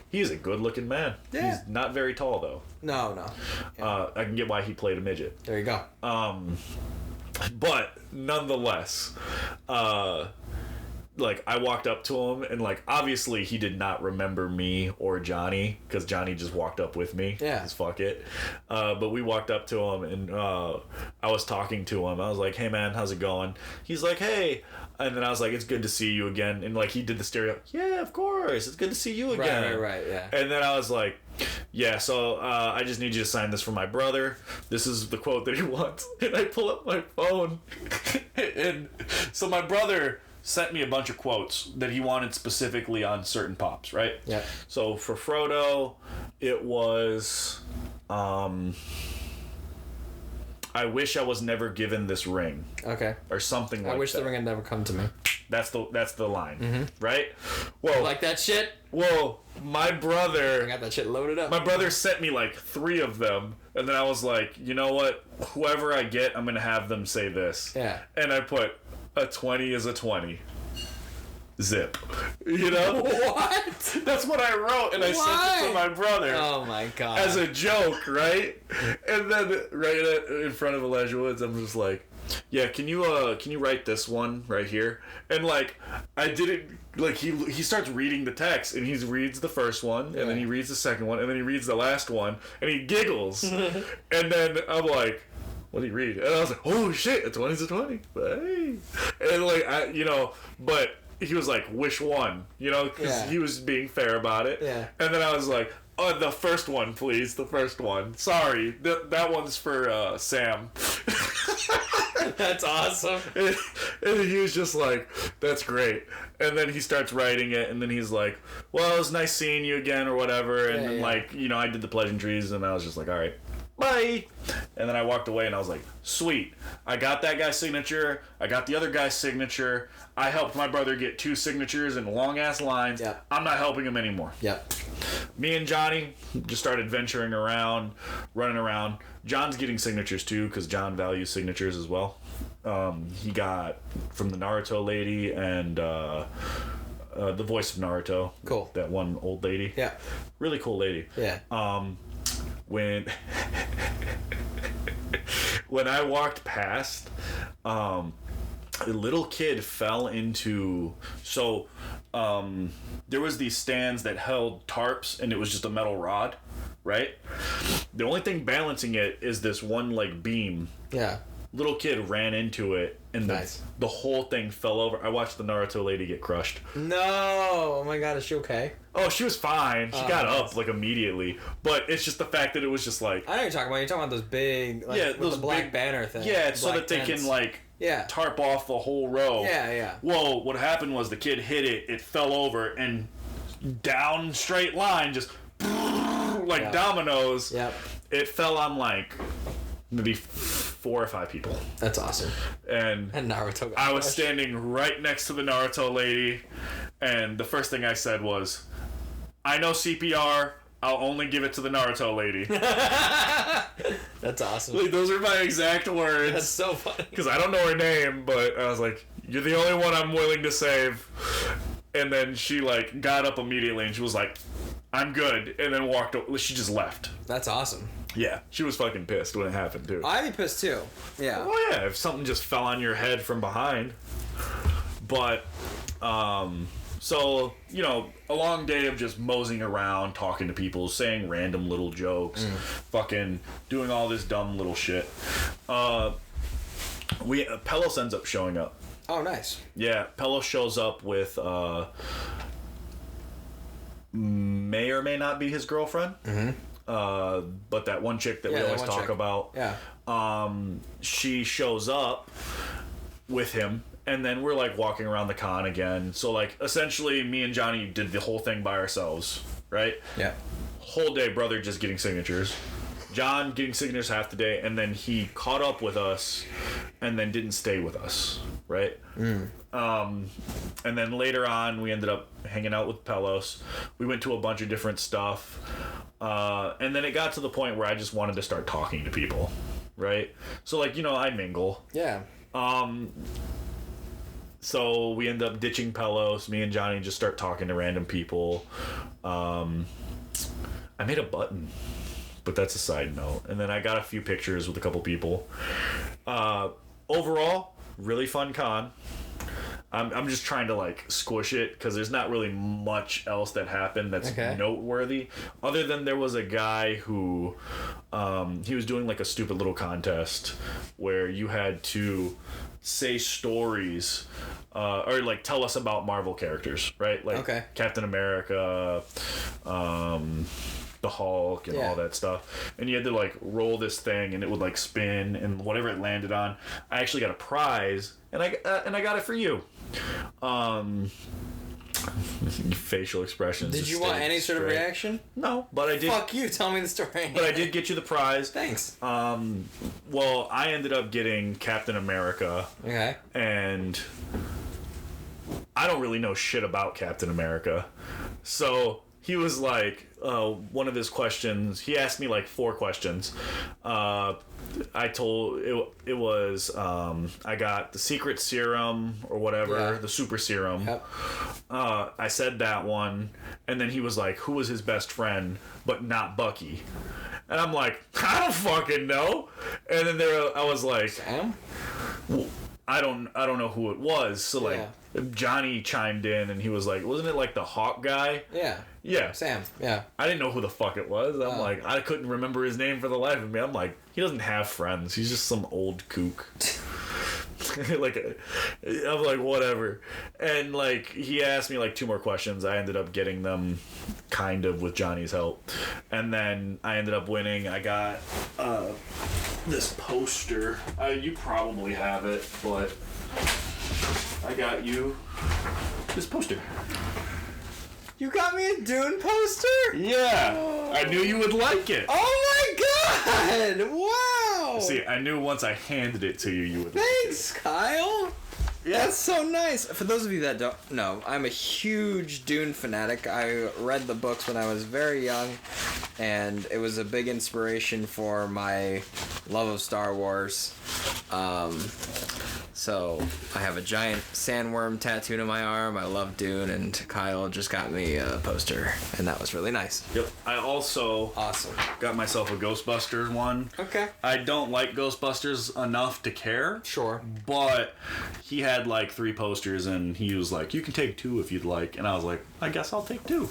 he's a good-looking man. Yeah. He's not very tall, though. No. Yeah. I can get why he played a midget. There you go. But, nonetheless, like, I walked up to him, and, like, obviously he did not remember me or Johnny, because Johnny just walked up with me. Yeah. Just fuck it. But we walked up to him, and I was talking to him. I was like, "Hey, man, how's it going?" He's like, "Hey." And then I was like, "It's good to see you again." And, like, he did the stereo. "Yeah, of course. It's good to see you again." Right, yeah. And then I was like, "Yeah, so I just need you to sign this for my brother. This is the quote that he wants." And I pull up my phone. And so my brother sent me a bunch of quotes that he wanted specifically on certain pops, right? Yeah. So for Frodo, it was... I wish I was never given this ring. Okay. Or something like that. I wish the ring had never come to me. That's the line, right? Well, Like that shit? Well, my brother... I got that shit loaded up. My brother sent me like 3 of them, and then I was like, you know what? Whoever I get, I'm going to have them say this. Yeah. And I put, a 20 is a 20. Zip. You know? What? That's what I wrote, and I sent it to my brother. Oh my god. As a joke, right? And then right in front of Elijah Woods, I'm just like, "Yeah, can you write this one right here?" And like, I didn't, like, he starts reading the text, and he reads the first one, and then he reads the second one, and then he reads the last one, and he giggles. And then I'm like, what did he read? And I was like, oh shit, a 20's a 20. Hey. And like, but he was like, which one? Because he was being fair about it. Yeah. And then I was like, oh, the first one, please. The first one. Sorry. That one's for Sam. That's awesome. And he was just like, that's great. And then he starts writing it, and then he's like, well, it was nice seeing you again, or whatever. And then, like, you know, I did the pleasantries, and I was just like, all right, bye. And then I walked away, and I was like, sweet. I got that guy's signature. I got the other guy's signature. I helped my brother get 2 signatures in long-ass lines. Yep. I'm not helping him anymore. Yep. Me and Johnny just started venturing around, running around. John's getting signatures, too, because John values signatures as well. He got from the Naruto lady and the voice of Naruto. Cool. That one old lady. Yeah. Really cool lady. Yeah. When I walked past, a little kid fell into... So, there was these stands that held tarps, and it was just a metal rod, right? The only thing balancing it is this one, like, beam. Yeah. Little kid ran into it, and Nice. the whole thing fell over. I watched the Naruto lady get crushed. No! Oh my god, is she okay? Oh, she was fine. She got nice. up, like, immediately. But it's just the fact that it was just like... I know what you're talking about. You're talking about those big, like, Yeah, with those the black big banner thing. Yeah, so Black that they tents. can, like, Yeah. tarp off the whole row. Yeah, yeah. Well, what happened was the kid hit it, it fell over, and down straight line, just like Yep. dominoes. Yep. It fell on, like, maybe 4 or 5 people. That's awesome. And Naruto got I was crushed. standing right next to the Naruto lady, and the first thing I said was, I know CPR, I'll only give it to the Naruto lady. That's awesome. Like, those are my exact words. That's so funny. Because I don't know her name, but I was like, you're the only one I'm willing to save. And then she, like, got up immediately, and she was like, I'm good, and then walked over. She just left. That's awesome. Yeah, she was fucking pissed when it happened, too. I'd be pissed too. Yeah. Oh, yeah, if something just fell on your head from behind. But, so, you know, a long day of just moseying around, talking to people, saying random little jokes, fucking doing all this dumb little shit. Pelos ends up showing up. Oh, nice. Yeah, Pelos shows up with, may or may not be his girlfriend. But that one chick that we always talk about. Yeah. She shows up with him, and then we're, like, walking around the con again. So, like, essentially, me and Johnny did the whole thing by ourselves, right? Yeah. Whole day, brother just getting signatures. John getting signatures half the day, and then he caught up with us, and then didn't stay with us, right? And then later on, we ended up hanging out with Pelos. We went to a bunch of different stuff, and then it got to the point where I just wanted to start talking to people, right? So, like, you know, I mingle. Yeah. So we end up ditching Pelos. Me and Johnny just start talking to random people. I made a button, but that's a side note. And then I got a few pictures with a couple people. Overall, really fun con. I'm just trying to, like, squish it because there's not really much else that happened that's noteworthy, other than there was a guy who he was doing, like, a stupid little contest where you had to say stories or, like, tell us about Marvel characters, right? Like Captain America, the Hulk, and all that stuff. And you had to, like, roll this thing, and it would, like, spin, and whatever it landed on, I actually got a prize, and I got it for you. Facial expressions. Did you want any sort of reaction? No, but I did. Fuck you, tell me the story. But I did get you the prize. Thanks. Well, I ended up getting Captain America. Okay. And I don't really know shit about Captain America. So he was like, one of his questions, he asked me like 4 questions. I told it was I got the secret serum or whatever, the super serum. Yep. I said that one, and then he was like, who was his best friend but not Bucky? And I'm like, I don't fucking know. And then I was like, Sam? I don't know who it was. So like Johnny chimed in and he was like, wasn't it like the Hawk guy? Yeah. Sam. Yeah. I didn't know who the fuck it was. I'm like, I couldn't remember his name for the life of me. I'm like, he doesn't have friends. He's just some old kook. I'm like, whatever. And like, he asked me like 2 more questions. I ended up getting them kind of with Johnny's help. And then I ended up winning. I got this poster. You probably have it, but I got you this poster. You got me a Dune poster? Yeah, I knew you would like it. Oh my god! Wow! See, I knew once I handed it to you, you would Thanks, like it. Kyle! Yeah. That's so nice. For those of you that don't know, I'm a huge Dune fanatic. I read the books when I was very young, and it was a big inspiration for my love of Star Wars. So I have a giant sandworm tattooed on my arm. I love Dune, and Kyle just got me a poster, and that was really nice. Yep. I also got myself a Ghostbusters one. Okay. I don't like Ghostbusters enough to care. Sure. But he had like 3 posters, and he was like, you can take 2 if you'd like. And I was like, I guess I'll take 2.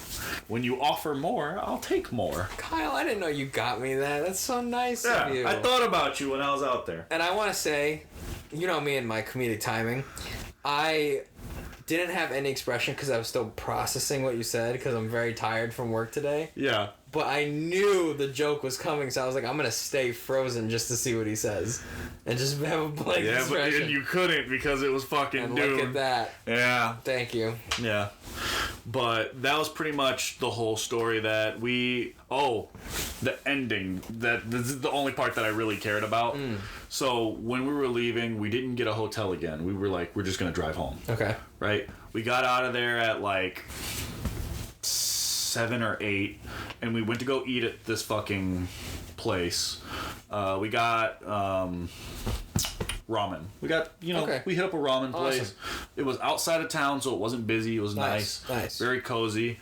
When you offer more, I'll take more. Kyle, I didn't know you got me that. That's so nice of you. I thought about you when I was out there. And I want to say, you know me and my comedic timing. I didn't have any expression because I was still processing what you said because I'm very tired from work today. Yeah. But I knew the joke was coming, so I was like, I'm going to stay frozen just to see what he says. And just have a blank expression. Yeah, but you couldn't because it was fucking and Dune. look at that. Yeah. Thank you. Yeah. But that was pretty much the whole story that we... Oh, the ending. This is the only part that I really cared about. So when we were leaving, we didn't get a hotel again. We were like, we're just going to drive home. Okay. Right? We got out of there at like 7 or 8, and we went to go eat at this fucking place. We got ramen. We got, we hit up a ramen place. Awesome. It was outside of town, so it wasn't busy. It was nice. Very cozy.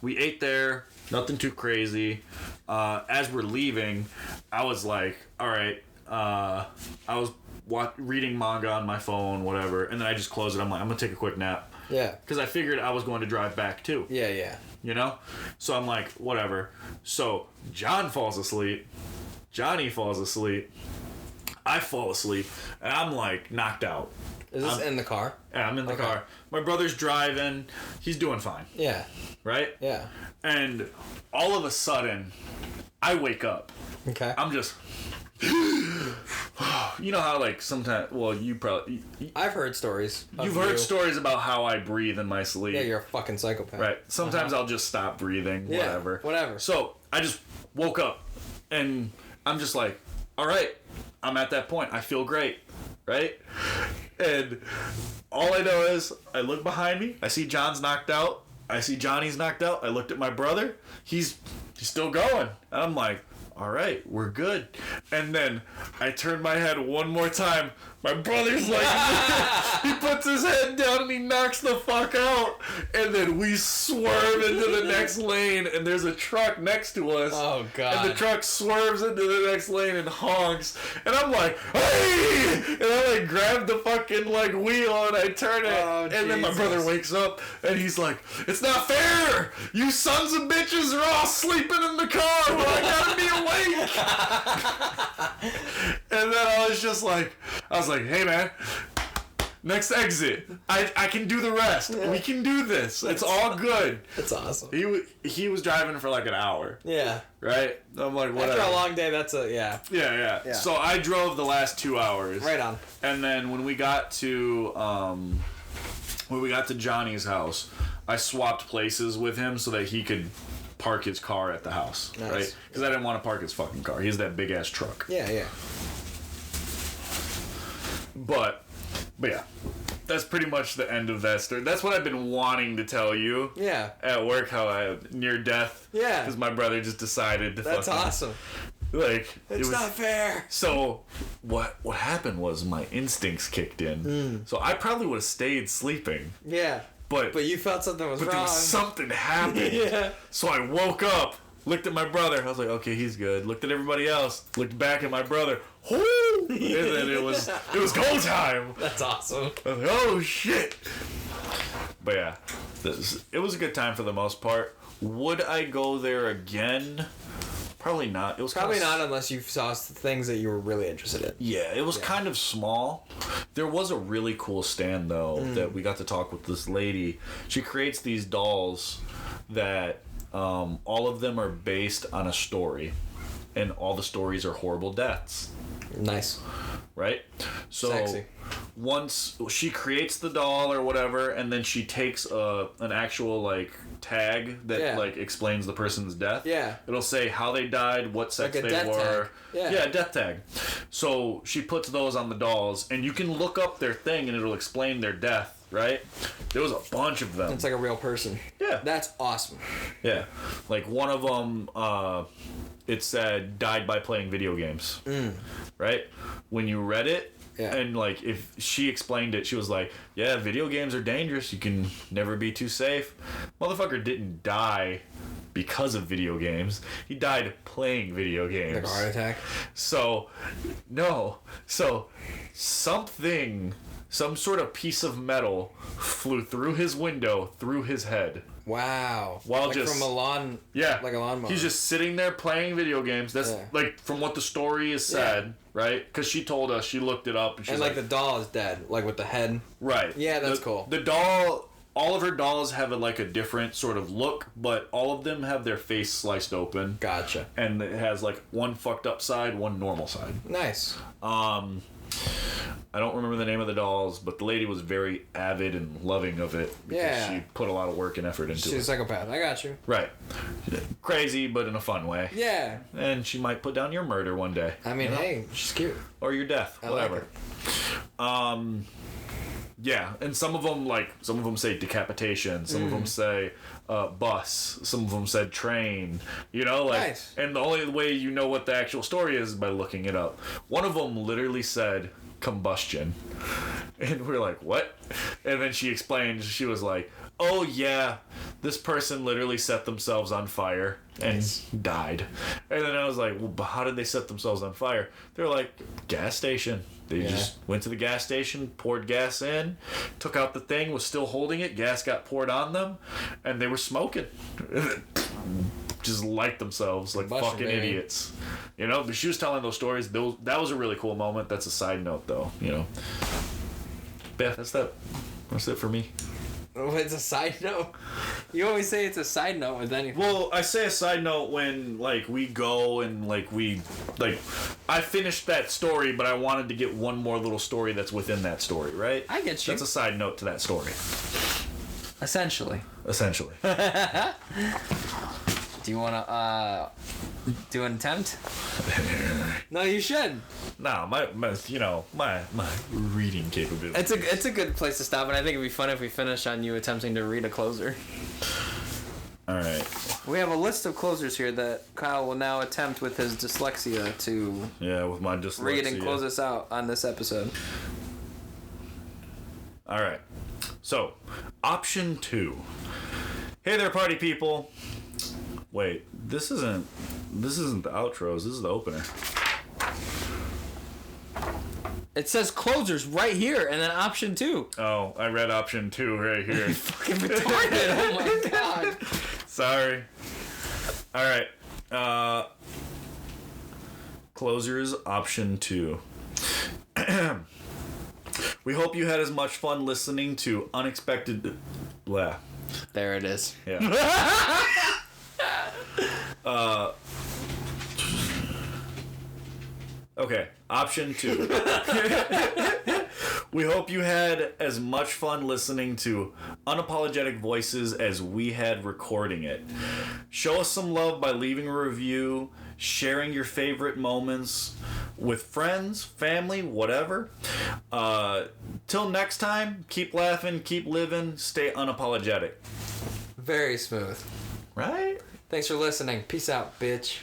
We ate there. Nothing too crazy. As we're leaving, I was like, all right. I was reading manga on my phone, whatever, and then I just closed it. I'm like, I'm going to take a quick nap. Yeah. Because I figured I was going to drive back, too. Yeah. You know? So I'm like, whatever. So John falls asleep. Johnny falls asleep. I fall asleep. And I'm like knocked out. Is this in the car? Yeah, I'm in the car. My brother's driving. He's doing fine. Yeah. Right? Yeah. And all of a sudden, I wake up. Okay. I'm just... You know how like sometimes, well, you probably... I've heard stories. You've heard stories about how I breathe in my sleep. Yeah, you're a fucking psychopath. Right. Sometimes I'll just stop breathing, whatever. Yeah, whatever. So I just woke up and I'm just like, all right, I'm at that point. I feel great. Right? And all I know is I look behind me. I see John's knocked out. I see Johnny's knocked out. I looked at my brother. He's still going. And I'm like, all right, we're good. And then I turn my head one more time. My brother's like, he puts his head down and he knocks the fuck out. And then we swerve into the next lane, and there's a truck next to us. Oh, God. And the truck swerves into the next lane and honks. And I'm like, hey! And I like grab the fucking like wheel and I turn it. Oh, and then my brother wakes up and he's like, it's not fair! You sons of bitches are all sleeping in the car, but I gotta be awake! And then I was like, hey man, next exit. I can do the rest. Yeah. We can do this. It's all good. That's awesome. He was driving for like an hour. Yeah. Right? I'm like, whatever. After a long day, that's yeah. Yeah. So I drove the last 2 hours. Right on. And then when we got to Johnny's house, I swapped places with him so that he could park his car at the house. Nice. Right? Because I didn't want to park his fucking car. He has that big ass truck. Yeah. But yeah, that's pretty much the end of that story. That's what I've been wanting to tell you. Yeah. At work, how I near death. Yeah. Because my brother just decided to. That's awesome. Like it's not fair. So what happened was my instincts kicked in. So I probably would have stayed sleeping. Yeah. But you felt something was wrong. But there was something happened. Yeah. So I woke up, looked at my brother. I was like, okay, he's good. Looked at everybody else. Looked back at my brother. Whoo! And then it was go time. That's awesome. I was like, oh shit. But yeah, it was a good time for the most part. Would I go there again? Probably not. It was probably not unless you saw things that you were really interested in. Yeah, it was kind of small. There was a really cool stand though that we got to talk with this lady. She creates these dolls that all of them are based on a story. and all the stories are horrible deaths. Nice. Right? So Sexy. once she creates the doll or whatever, and then she takes an actual like tag that like explains the person's death. Yeah. It'll say how they died, what sex Like a they death were. tag. Yeah, death tag. So she puts those on the dolls, and you can look up their thing, and it'll explain their death. Right? There was a bunch of them. It's like a real person. Yeah. That's awesome. Yeah. Like one of them, it said died by playing video games. Right? When you read it, and like if she explained it, she was like, yeah, video games are dangerous. You can never be too safe. Motherfucker didn't die because of video games. He died playing video games. Like a heart attack? So, no. So, some sort of piece of metal flew through his window, through his head. Wow. While like just from a lawn. Yeah. Like a lawnmower. He's just sitting there playing video games. That's like from what the story is said, right? Because she told us, she looked it up, and she's like the doll is dead, like with the head. Right. Yeah, that's cool. The doll, all of her dolls have a different sort of look, but all of them have their face sliced open. Gotcha. And it has like one fucked up side, one normal side. Nice. I don't remember the name of the dolls, but the lady was very avid and loving of it because she put a lot of work and effort into it. She's a psychopath. I got you. Right. Crazy, but in a fun way. Yeah. And she might put down your murder one day. I mean, hey, she's cute. Or your death, whatever. Like yeah, and some of them say decapitation, some of them say bus, some of them said train, Nice. And the only way you know what the actual story is by looking it up. One of them literally said combustion, and we're like, what? And then she explained, she was like, oh yeah, this person literally set themselves on fire and died. And then I was like, well, but how did they set themselves on fire? They're like, gas station. They just went to the gas station, poured gas in, took out the thing, was still holding it, gas got poured on them, and they were smoking. Just light themselves like fucking idiots. But she was telling those stories. That was a really cool moment. That's a side note, though. Beth, that's it for me. Oh, it's a side note. You always say it's a side note with anything. Well, I say a side note when we go and I finished that story, but I wanted to get one more little story that's within that story, right? I get you. That's a side note to that story. Essentially. Do you want to do an attempt? No, you should. No, my reading capability. It's a good place to stop, and I think it'd be fun if we finish on you attempting to read a closer. All right. We have a list of closers here that Kyle will now attempt with his dyslexia to with my dyslexia. read and close us out on this episode. All right. So, option 2. Hey there, party people. Wait, this isn't the outros. This is the opener. It says closers right here, and then option 2. Oh, I read option 2 right here. You fucking retarded! Oh my god. Sorry. All right. Closers option 2. We hope you had as much fun listening to unexpected. Blah. There it is. Yeah. Okay, option 2. We hope you had as much fun listening to Unapologetic Voices as we had recording it. Show us some love by leaving a review, sharing your favorite moments with friends, family, whatever. Till next time, keep laughing, keep living, stay unapologetic. Very smooth. Right? Thanks for listening. Peace out, bitch.